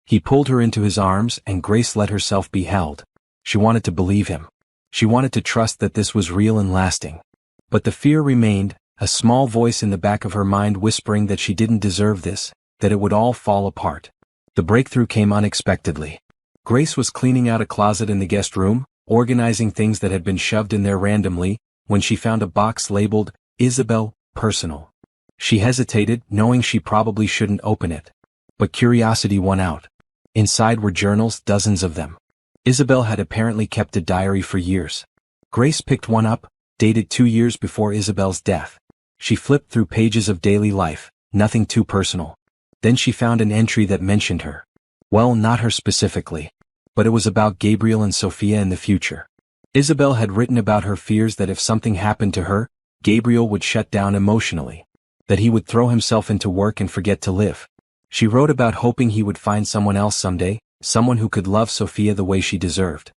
He pulled her into his arms, and Grace let herself be held. She wanted to believe him. She wanted to trust that this was real and lasting. But the fear remained, a small voice in the back of her mind whispering that she didn't deserve this, that it would all fall apart. The breakthrough came unexpectedly. Grace was cleaning out a closet in the guest room, organizing things that had been shoved in there randomly, when she found a box labeled, Isabel, Personal. She hesitated, knowing she probably shouldn't open it. But curiosity won out. Inside were journals, dozens of them. Isabel had apparently kept a diary for years. Grace picked one up, dated 2 years before Isabel's death. She flipped through pages of daily life, nothing too personal. Then she found an entry that mentioned her. Well, not her specifically. But it was about Gabriel and Sophia in the future. Isabel had written about her fears that if something happened to her, Gabriel would shut down emotionally. That he would throw himself into work and forget to live. She wrote about hoping he would find someone else someday, someone who could love Sophia the way she deserved.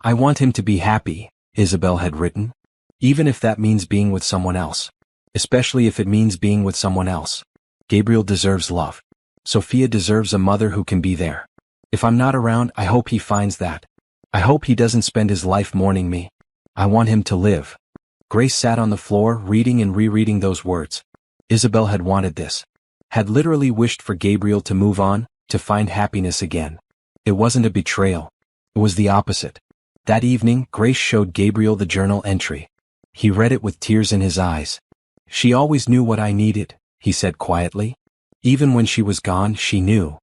I want him to be happy, Isabel had written. Even if that means being with someone else. Especially if it means being with someone else. Gabriel deserves love. Sophia deserves a mother who can be there. If I'm not around, I hope he finds that. I hope he doesn't spend his life mourning me. I want him to live. Grace sat on the floor, reading and rereading those words. Isabel had wanted this. Had literally wished for Gabriel to move on, to find happiness again. It wasn't a betrayal. It was the opposite. That evening, Grace showed Gabriel the journal entry. He read it with tears in his eyes. She always knew what I needed, he said quietly. Even when she was gone, she knew.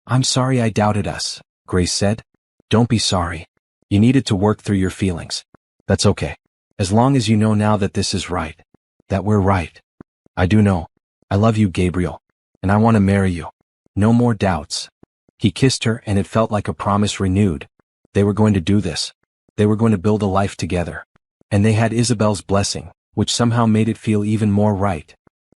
I'm sorry I doubted us, Grace said. Don't be sorry. You needed to work through your feelings. That's okay. As long as you know now that this is right. That we're right. I do know. I love you, Gabriel. And I want to marry you. No more doubts. He kissed her, and it felt like a promise renewed. They were going to do this. They were going to build a life together. And they had Isabel's blessing, which somehow made it feel even more right.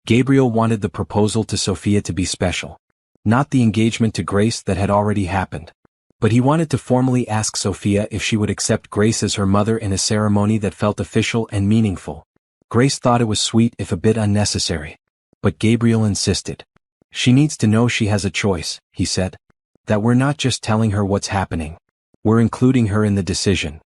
Gabriel wanted the proposal to Sophia to be special. Not the engagement to Grace that had already happened. But he wanted to formally ask Sophia if she would accept Grace as her mother in a ceremony that felt official and meaningful. Grace thought it was sweet if a bit unnecessary. But Gabriel insisted. She needs to know she has a choice, he said. That we're not just telling her what's happening. We're including her in the decision.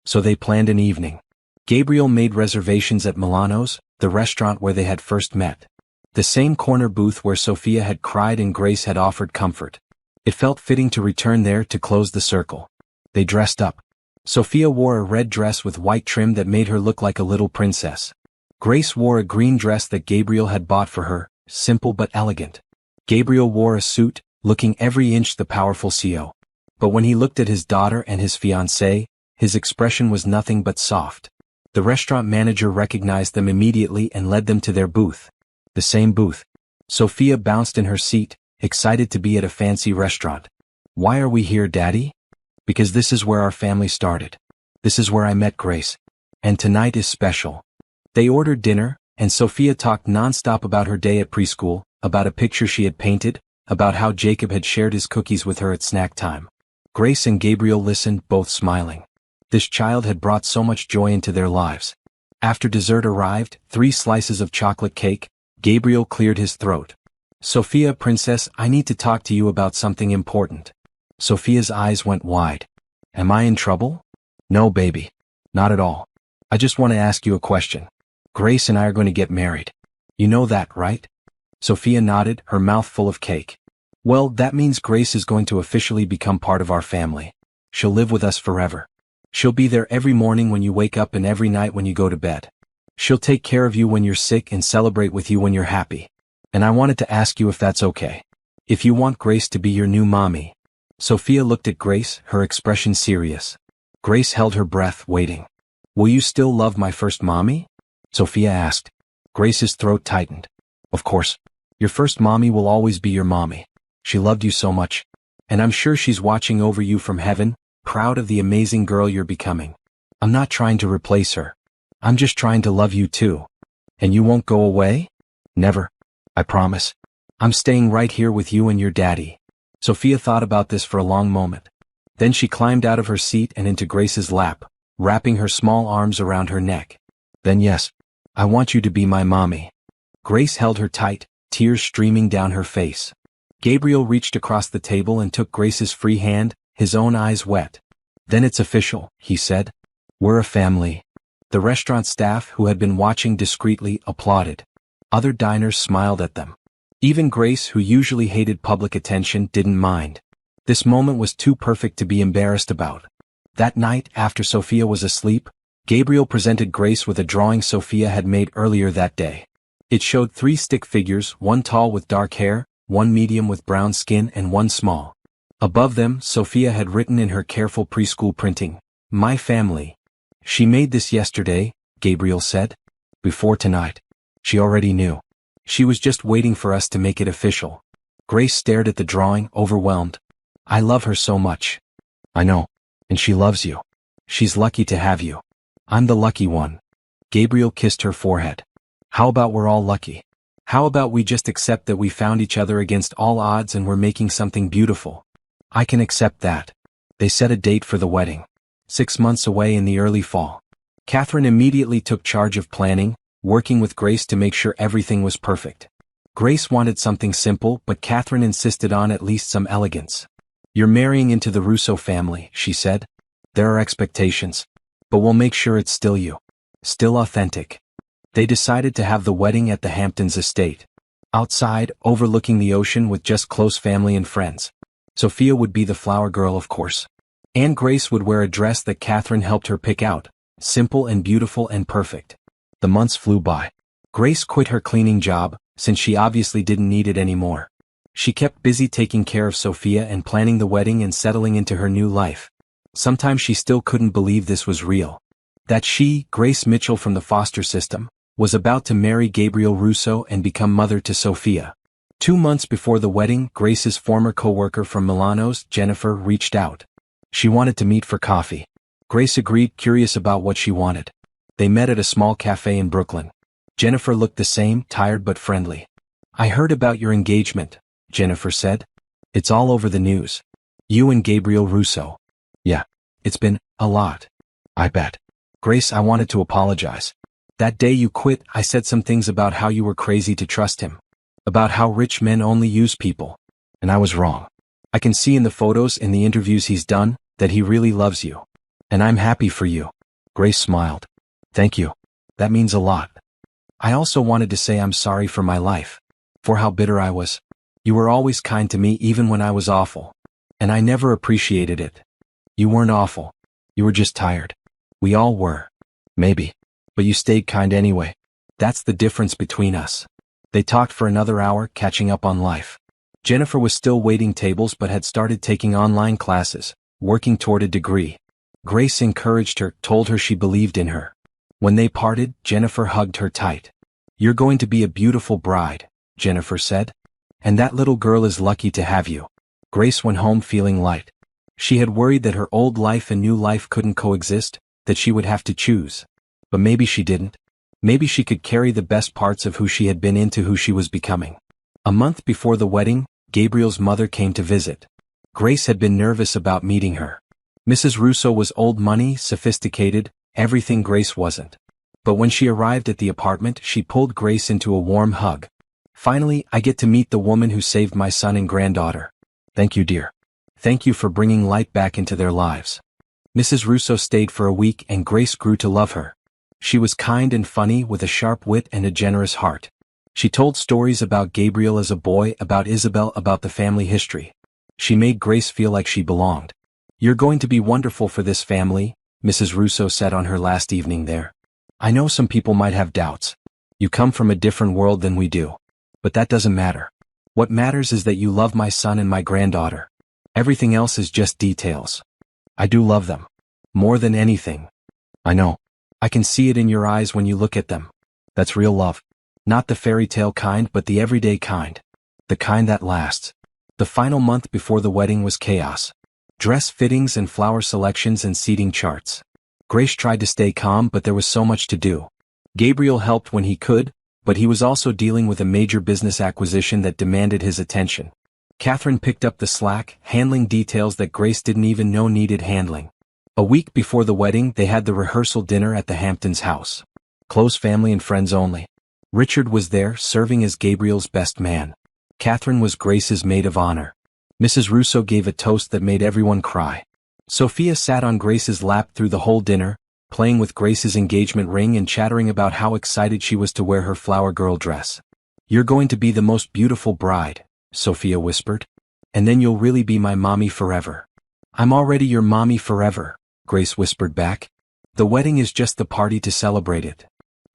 So they planned an evening. Gabriel made reservations at Milano's, the restaurant where they had first met. The same corner booth where Sophia had cried and Grace had offered comfort. It felt fitting to return there to close the circle. They dressed up. Sophia wore a red dress with white trim that made her look like a little princess. Grace wore a green dress that Gabriel had bought for her, simple but elegant. Gabriel wore a suit, looking every inch the powerful CEO. But when he looked at his daughter and his fiancée, his expression was nothing but soft. The restaurant manager recognized them immediately and led them to their booth. The same booth. Sophia bounced in her seat, excited to be at a fancy restaurant. "Why are we here, Daddy?" "Because this is where our family started. This is where I met Grace. And tonight is special." They ordered dinner, and Sophia talked non-stop about her day at preschool, about a picture she had painted, about how Jacob had shared his cookies with her at snack time. Grace and Gabriel listened, both smiling. This child had brought so much joy into their lives. After dessert arrived, 3 slices of chocolate cake, Gabriel cleared his throat. "Sophia, princess, I need to talk to you about something important." Sophia's eyes went wide. "Am I in trouble?" "No, baby. Not at all. I just want to ask you a question. Grace and I are going to get married. You know that, right?" Sophia nodded, her mouth full of cake. "Well, that means Grace is going to officially become part of our family. She'll live with us forever. She'll be there every morning when you wake up and every night when you go to bed. She'll take care of you when you're sick and celebrate with you when you're happy. And I wanted to ask you if that's okay. If you want Grace to be your new mommy." Sophia looked at Grace, her expression serious. Grace held her breath, waiting. "Will you still love my first mommy?" Sophia asked. Grace's throat tightened. "Of course. Your first mommy will always be your mommy. She loved you so much. And I'm sure she's watching over you from heaven, proud of the amazing girl you're becoming. I'm not trying to replace her. I'm just trying to love you too. And you won't go away?" "Never. I promise. I'm staying right here with you and your daddy." Sophia thought about this for a long moment. Then she climbed out of her seat and into Grace's lap, wrapping her small arms around her neck. "Then yes, I want you to be my mommy." Grace held her tight, tears streaming down her face. Gabriel reached across the table and took Grace's free hand, his own eyes wet. "Then it's official," he said. "We're a family." The restaurant staff, who had been watching discreetly, applauded. Other diners smiled at them. Even Grace, who usually hated public attention, didn't mind. This moment was too perfect to be embarrassed about. That night, after Sophia was asleep, Gabriel presented Grace with a drawing Sophia had made earlier that day. It showed 3 stick figures, one tall with dark hair, one medium with brown skin and one small. Above them, Sophia had written in her careful preschool printing, "My family." "She made this yesterday," Gabriel said. "Before tonight." She already knew. She was just waiting for us to make it official. Grace stared at the drawing, overwhelmed. "I love her so much." "I know. And she loves you. She's lucky to have you. I'm the lucky one." Gabriel kissed her forehead. "How about we're all lucky? How about we just accept that we found each other against all odds and we're making something beautiful?" "I can accept that." They set a date for the wedding. 6 months away in the early fall. Catherine immediately took charge of planning, working with Grace to make sure everything was perfect. Grace wanted something simple, but Catherine insisted on at least some elegance. "You're marrying into the Russo family," she said. "There are expectations. But we'll make sure it's still you. Still authentic." They decided to have the wedding at the Hamptons estate. Outside, overlooking the ocean with just close family and friends. Sophia would be the flower girl, of course. And Grace would wear a dress that Catherine helped her pick out, simple and beautiful and perfect. The months flew by. Grace quit her cleaning job, since she obviously didn't need it anymore. She kept busy taking care of Sophia and planning the wedding and settling into her new life. Sometimes she still couldn't believe this was real. That she, Grace Mitchell from the foster system, was about to marry Gabriel Russo and become mother to Sophia. 2 months before the wedding, Grace's former co-worker from Milano's, Jennifer, reached out. She wanted to meet for coffee. Grace agreed, curious about what she wanted. They met at a small cafe in Brooklyn. Jennifer looked the same, tired but friendly. "I heard about your engagement," Jennifer said. "It's all over the news. You and Gabriel Russo." "Yeah. It's been a lot. I bet." "Grace, I wanted to apologize. That day you quit, I said some things about how you were crazy to trust him. About how rich men only use people. And I was wrong. I can see in the photos and the interviews he's done, that he really loves you. And I'm happy for you." Grace smiled. "Thank you. That means a lot. I also wanted to say I'm sorry for my life. For how bitter I was. You were always kind to me even when I was awful. And I never appreciated it. You weren't awful. You were just tired. We all were. Maybe. But you stayed kind anyway. That's the difference between us. They talked for another hour, catching up on life. Jennifer was still waiting tables but had started taking online classes, working toward a degree. Grace encouraged her, told her she believed in her. When they parted, Jennifer hugged her tight. "You're going to be a beautiful bride," Jennifer said. "And that little girl is lucky to have you." Grace went home feeling light. She had worried that her old life and new life couldn't coexist, that she would have to choose. But maybe she didn't. Maybe she could carry the best parts of who she had been into who she was becoming. A month before the wedding, Gabriel's mother came to visit. Grace had been nervous about meeting her. Mrs. Russo was old money, sophisticated, everything Grace wasn't. But when she arrived at the apartment, she pulled Grace into a warm hug. "Finally, I get to meet the woman who saved my son and granddaughter. Thank you, dear. Thank you for bringing light back into their lives." Mrs. Russo stayed for a week and Grace grew to love her. She was kind and funny with a sharp wit and a generous heart. She told stories about Gabriel as a boy, about Isabel, about the family history. She made Grace feel like she belonged. "You're going to be wonderful for this family," Mrs. Russo said on her last evening there. "I know some people might have doubts. You come from a different world than we do. But that doesn't matter. What matters is that you love my son and my granddaughter. Everything else is just details. I do love them. More than anything. I know. I can see it in your eyes when you look at them. That's real love. Not the fairy tale kind, but the everyday kind. The kind that lasts." The final month before the wedding was chaos. Dress fittings and flower selections and seating charts. Grace tried to stay calm, but there was so much to do. Gabriel helped when he could, but he was also dealing with a major business acquisition that demanded his attention. Catherine picked up the slack, handling details that Grace didn't even know needed handling. A week before the wedding, they had the rehearsal dinner at the Hamptons' house. Close family and friends only. Richard was there, serving as Gabriel's best man. Catherine was Grace's maid of honor. Mrs. Russo gave a toast that made everyone cry. Sophia sat on Grace's lap through the whole dinner, playing with Grace's engagement ring and chattering about how excited she was to wear her flower girl dress. "You're going to be the most beautiful bride," Sophia whispered. "And then you'll really be my mommy forever." "I'm already your mommy forever," Grace whispered back. "The wedding is just the party to celebrate it."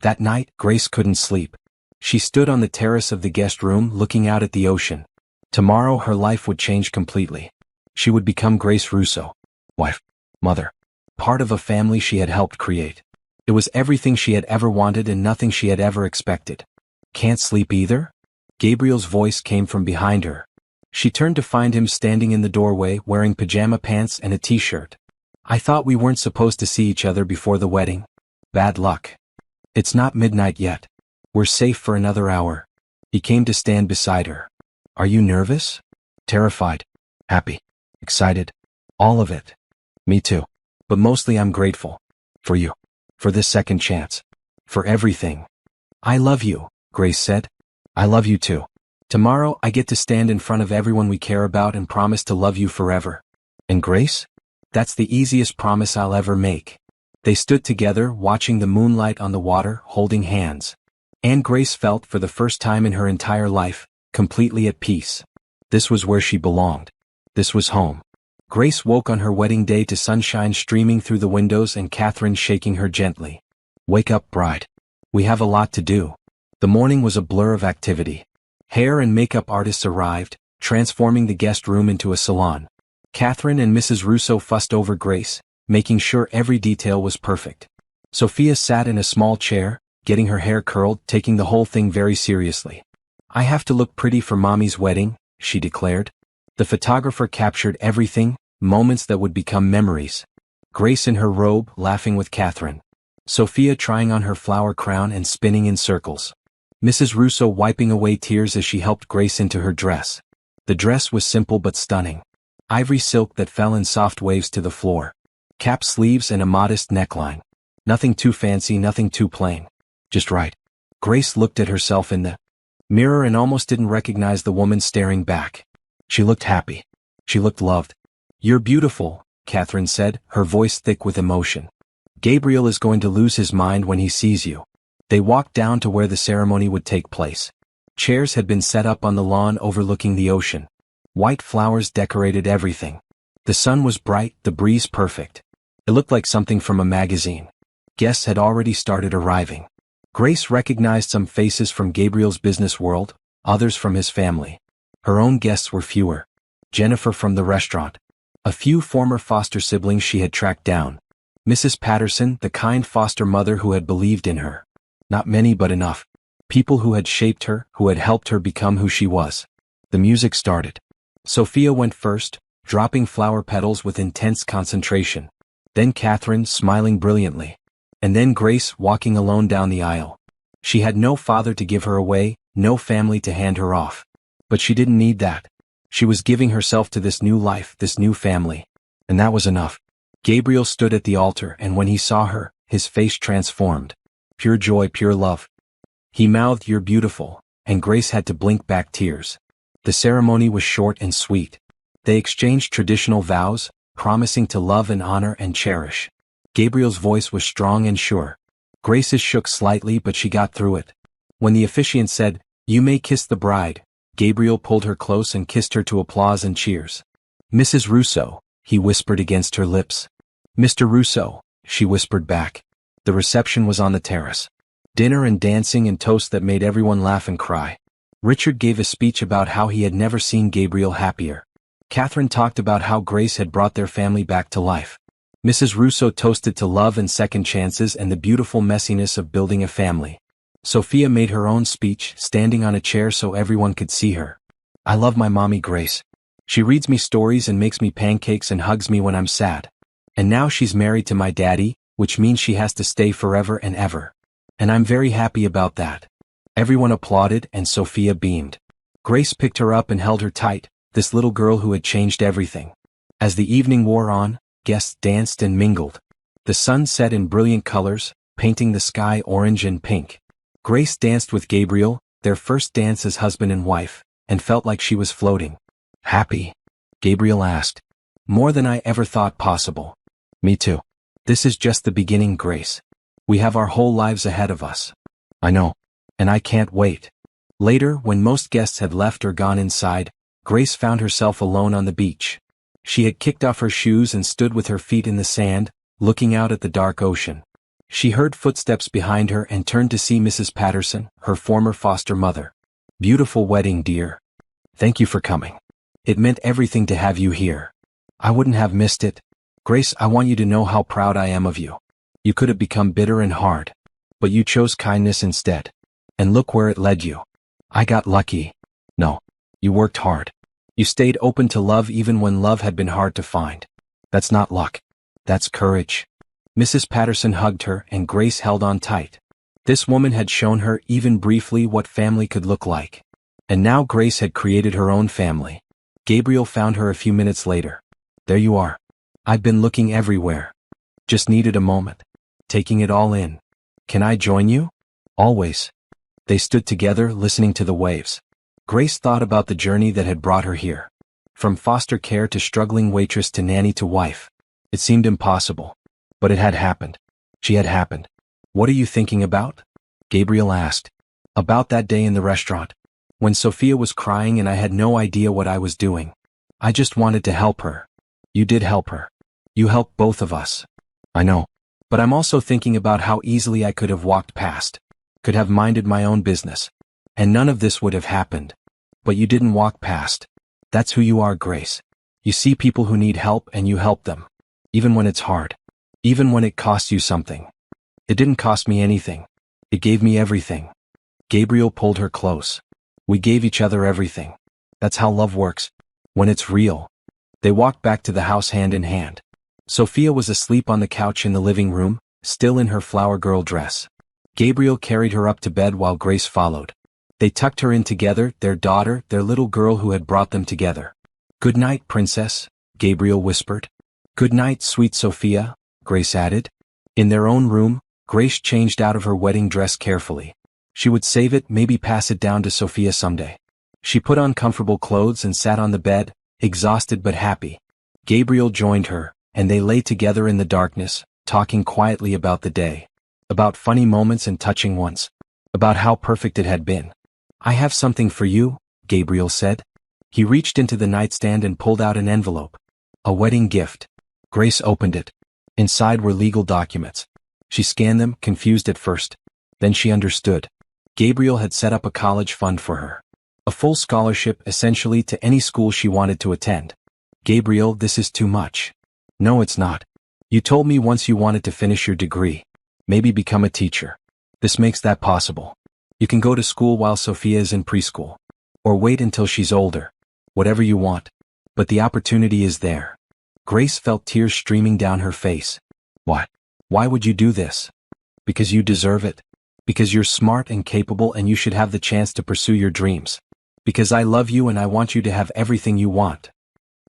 That night, Grace couldn't sleep. She stood on the terrace of the guest room looking out at the ocean. Tomorrow her life would change completely. She would become Grace Russo. Wife. Mother. Part of a family she had helped create. It was everything she had ever wanted and nothing she had ever expected. "Can't sleep either?" Gabriel's voice came from behind her. She turned to find him standing in the doorway wearing pajama pants and a t-shirt. "I thought we weren't supposed to see each other before the wedding." "Bad luck. It's not midnight yet. We're safe for another hour." He came to stand beside her. "Are you nervous?" "Terrified. Happy. Excited. All of it." "Me too. But mostly I'm grateful. For you. For this second chance. For everything." "I love you," Grace said. "I love you too. Tomorrow I get to stand in front of everyone we care about and promise to love you forever." "And Grace?" "That's the easiest promise I'll ever make." They stood together, watching the moonlight on the water, holding hands. And Grace felt, for the first time in her entire life, completely at peace. This was where she belonged. This was home. Grace woke on her wedding day to sunshine streaming through the windows and Catherine shaking her gently. "Wake up, bride. We have a lot to do." The morning was a blur of activity. Hair and makeup artists arrived, transforming the guest room into a salon. Catherine and Mrs. Russo fussed over Grace, making sure every detail was perfect. Sophia sat in a small chair, getting her hair curled, taking the whole thing very seriously. "I have to look pretty for Mommy's wedding," she declared. The photographer captured everything, moments that would become memories. Grace in her robe, laughing with Catherine. Sophia trying on her flower crown and spinning in circles. Mrs. Russo wiping away tears as she helped Grace into her dress. The dress was simple but stunning. Ivory silk that fell in soft waves to the floor. Cap sleeves and a modest neckline. Nothing too fancy, nothing too plain. Just right. Grace looked at herself in the mirror and almost didn't recognize the woman staring back. She looked happy. She looked loved. "You're beautiful," Catherine said, her voice thick with emotion. "Gabriel is going to lose his mind when he sees you." They walked down to where the ceremony would take place. Chairs had been set up on the lawn overlooking the ocean. White flowers decorated everything. The sun was bright, the breeze perfect. It looked like something from a magazine. Guests had already started arriving. Grace recognized some faces from Gabriel's business world, others from his family. Her own guests were fewer. Jennifer from the restaurant. A few former foster siblings she had tracked down. Mrs. Patterson, the kind foster mother who had believed in her. Not many but enough. People who had shaped her, who had helped her become who she was. The music started. Sophia went first, dropping flower petals with intense concentration. Then Catherine, smiling brilliantly. And then Grace, walking alone down the aisle. She had no father to give her away, no family to hand her off. But she didn't need that. She was giving herself to this new life, this new family. And that was enough. Gabriel stood at the altar, and when he saw her, his face transformed. Pure joy, pure love. He mouthed, "You're beautiful," and Grace had to blink back tears. The ceremony was short and sweet. They exchanged traditional vows, promising to love and honor and cherish. Gabriel's voice was strong and sure. Grace's shook slightly, but she got through it. When the officiant said, "You may kiss the bride," Gabriel pulled her close and kissed her to applause and cheers. "Mrs. Russo," he whispered against her lips. "Mr. Russo," she whispered back. The reception was on the terrace. Dinner and dancing and toasts that made everyone laugh and cry. Richard gave a speech about how he had never seen Gabriel happier. Catherine talked about how Grace had brought their family back to life. Mrs. Russo toasted to love and second chances and the beautiful messiness of building a family. Sophia made her own speech, standing on a chair so everyone could see her. "I love my mommy Grace. She reads me stories and makes me pancakes and hugs me when I'm sad. And now she's married to my daddy, which means she has to stay forever and ever. And I'm very happy about that." Everyone applauded and Sophia beamed. Grace picked her up and held her tight, this little girl who had changed everything. As the evening wore on, guests danced and mingled. The sun set in brilliant colors, painting the sky orange and pink. Grace danced with Gabriel, their first dance as husband and wife, and felt like she was floating. "Happy?" Gabriel asked. "More than I ever thought possible." "Me too. This is just the beginning, Grace. We have our whole lives ahead of us." "I know. And I can't wait." Later, when most guests had left or gone inside, Grace found herself alone on the beach. She had kicked off her shoes and stood with her feet in the sand, looking out at the dark ocean. She heard footsteps behind her and turned to see Mrs. Patterson, her former foster mother. "Beautiful wedding, dear. Thank you for coming. It meant everything to have you here. I wouldn't have missed it. Grace, I want you to know how proud I am of you. You could have become bitter and hard. But you chose kindness instead. And look where it led you. I got lucky. No. You worked hard. You stayed open to love even when love had been hard to find. That's not luck. That's courage." Mrs. Patterson hugged her and Grace held on tight. This woman had shown her, even briefly, what family could look like. And now Grace had created her own family. Gabriel found her a few minutes later. "There you are. I've been looking everywhere. Just needed a moment. Taking it all in. Can I join you?" "Always." They stood together, listening to the waves. Grace thought about the journey that had brought her here. From foster care to struggling waitress to nanny to wife. It seemed impossible. But it had happened. She had happened. "What are you thinking about?" Gabriel asked. "About that day in the restaurant. When Sophia was crying and I had no idea what I was doing. I just wanted to help her." "You did help her. You helped both of us." "I know. But I'm also thinking about how easily I could have walked past. Could have minded my own business. And none of this would have happened. But you didn't walk past. That's who you are, Grace. You see people who need help and you help them. Even when it's hard. Even when it costs you something. It didn't cost me anything. It gave me everything." Gabriel pulled her close. "We gave each other everything. That's how love works. When it's real." They walked back to the house hand in hand. Sophia was asleep on the couch in the living room, still in her flower girl dress. Gabriel carried her up to bed while Grace followed. They tucked her in together, their daughter, their little girl who had brought them together. "Good night, princess," Gabriel whispered. "Good night, sweet Sophia," Grace added. In their own room, Grace changed out of her wedding dress carefully. She would save it, maybe pass it down to Sophia someday. She put on comfortable clothes and sat on the bed, exhausted but happy. Gabriel joined her, and they lay together in the darkness, talking quietly about the day. About funny moments and touching ones. About how perfect it had been. "I have something for you," Gabriel said. He reached into the nightstand and pulled out an envelope. A wedding gift. Grace opened it. Inside were legal documents. She scanned them, confused at first. Then she understood. Gabriel had set up a college fund for her. A full scholarship essentially to any school she wanted to attend. Gabriel, this is too much. No, it's not. You told me once you wanted to finish your degree. Maybe become a teacher. This makes that possible. You can go to school while Sophia is in preschool. Or wait until she's older. Whatever you want. But the opportunity is there. Grace felt tears streaming down her face. What? Why would you do this? Because you deserve it. Because you're smart and capable and you should have the chance to pursue your dreams. Because I love you and I want you to have everything you want.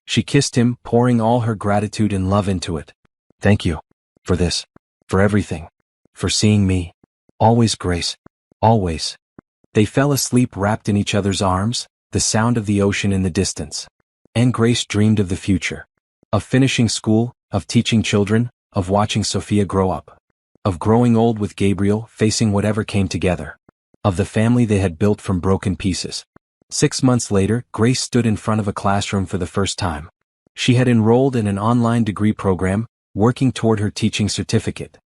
She kissed him, pouring all her gratitude and love into it. Thank you. For this. For everything. For seeing me. Always, Grace. Always. They fell asleep wrapped in each other's arms, the sound of the ocean in the distance. And Grace dreamed of the future. Of finishing school, of teaching children, of watching Sophia grow up. Of growing old with Gabriel, facing whatever came together. Of the family they had built from broken pieces. 6 months later, Grace stood in front of a classroom for the first time. She had enrolled in an online degree program, working toward her teaching certificate.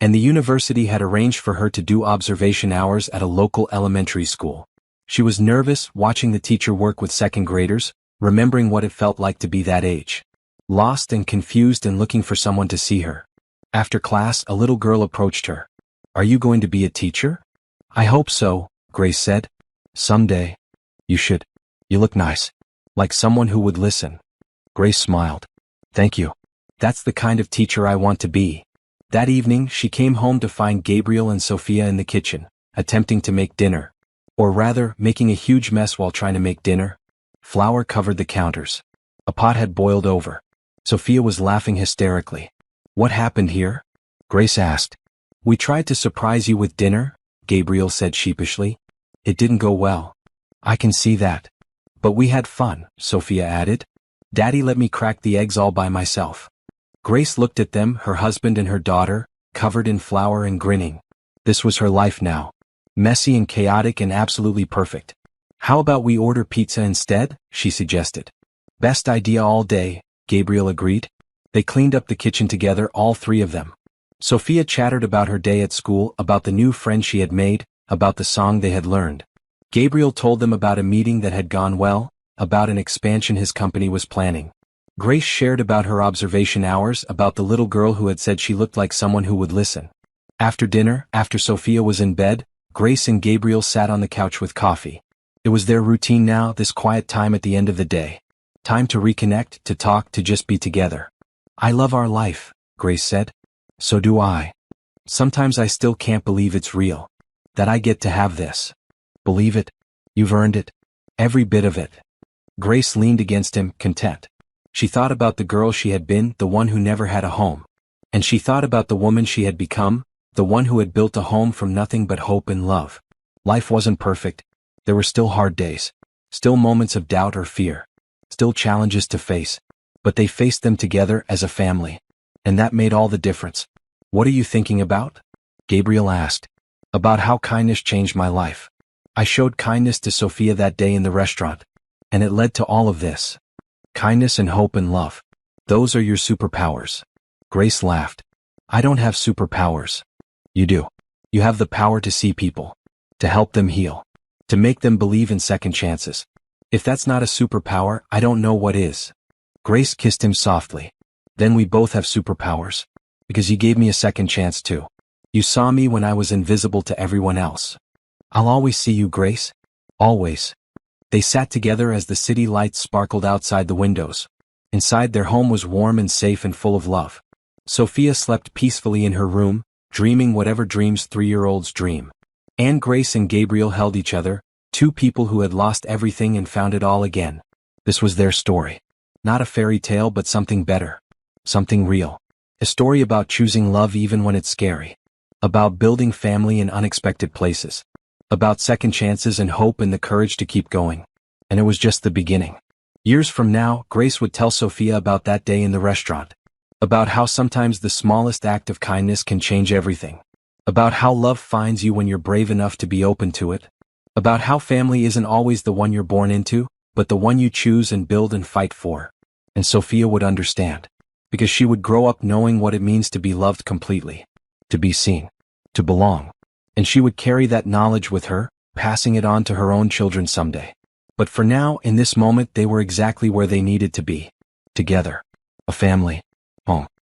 And the university had arranged for her to do observation hours at a local elementary school. She was nervous watching the teacher work with second graders, remembering what it felt like to be that age. Lost and confused and looking for someone to see her. After class, a little girl approached her. Are you going to be a teacher? I hope so, Grace said. Someday. You should. You look nice. Like someone who would listen. Grace smiled. Thank you. That's the kind of teacher I want to be. That evening, she came home to find Gabriel and Sophia in the kitchen, attempting to make dinner. Or rather, making a huge mess while trying to make dinner. Flour covered the counters. A pot had boiled over. Sophia was laughing hysterically. What happened here? Grace asked. We tried to surprise you with dinner, Gabriel said sheepishly. It didn't go well. I can see that. But we had fun, Sophia added. Daddy let me crack the eggs all by myself. Grace looked at them, her husband and her daughter, covered in flour and grinning. This was her life now. Messy and chaotic and absolutely perfect. How about we order pizza instead? She suggested. Best idea all day, Gabriel agreed. They cleaned up the kitchen together, all three of them. Sophia chattered about her day at school, about the new friend she had made, about the song they had learned. Gabriel told them about a meeting that had gone well, about an expansion his company was planning. Grace shared about her observation hours, about the little girl who had said she looked like someone who would listen. After dinner, after Sophia was in bed, Grace and Gabriel sat on the couch with coffee. It was their routine now, this quiet time at the end of the day. Time to reconnect, to talk, to just be together. I love our life, Grace said. So do I. Sometimes I still can't believe it's real. That I get to have this. Believe it? You've earned it. Every bit of it. Grace leaned against him, content. She thought about the girl she had been, the one who never had a home. And she thought about the woman she had become, the one who had built a home from nothing but hope and love. Life wasn't perfect. There were still hard days. Still moments of doubt or fear. Still challenges to face. But they faced them together as a family. And that made all the difference. What are you thinking about? Gabriel asked. About how kindness changed my life. I showed kindness to Sophia that day in the restaurant. And it led to all of this. Kindness and hope and love. Those are your superpowers. Grace laughed. I don't have superpowers. You do. You have the power to see people. To help them heal. To make them believe in second chances. If that's not a superpower, I don't know what is. Grace kissed him softly. Then we both have superpowers. Because you gave me a second chance too. You saw me when I was invisible to everyone else. I'll always see you, Grace. Always. They sat together as the city lights sparkled outside the windows. Inside, their home was warm and safe and full of love. Sophia slept peacefully in her room, dreaming whatever dreams 3-year-olds dream. And Grace and Gabriel held each other, two people who had lost everything and found it all again. This was their story. Not a fairy tale, but something better. Something real. A story about choosing love even when it's scary. About building family in unexpected places. About second chances and hope and the courage to keep going. And it was just the beginning. Years from now, Grace would tell Sophia about that day in the restaurant. About how sometimes the smallest act of kindness can change everything. About how love finds you when you're brave enough to be open to it. About how family isn't always the one you're born into, but the one you choose and build and fight for. And Sophia would understand. Because she would grow up knowing what it means to be loved completely. To be seen. To belong. And she would carry that knowledge with her, passing it on to her own children someday. But for now, in this moment, they were exactly where they needed to be. Together. A family. Home.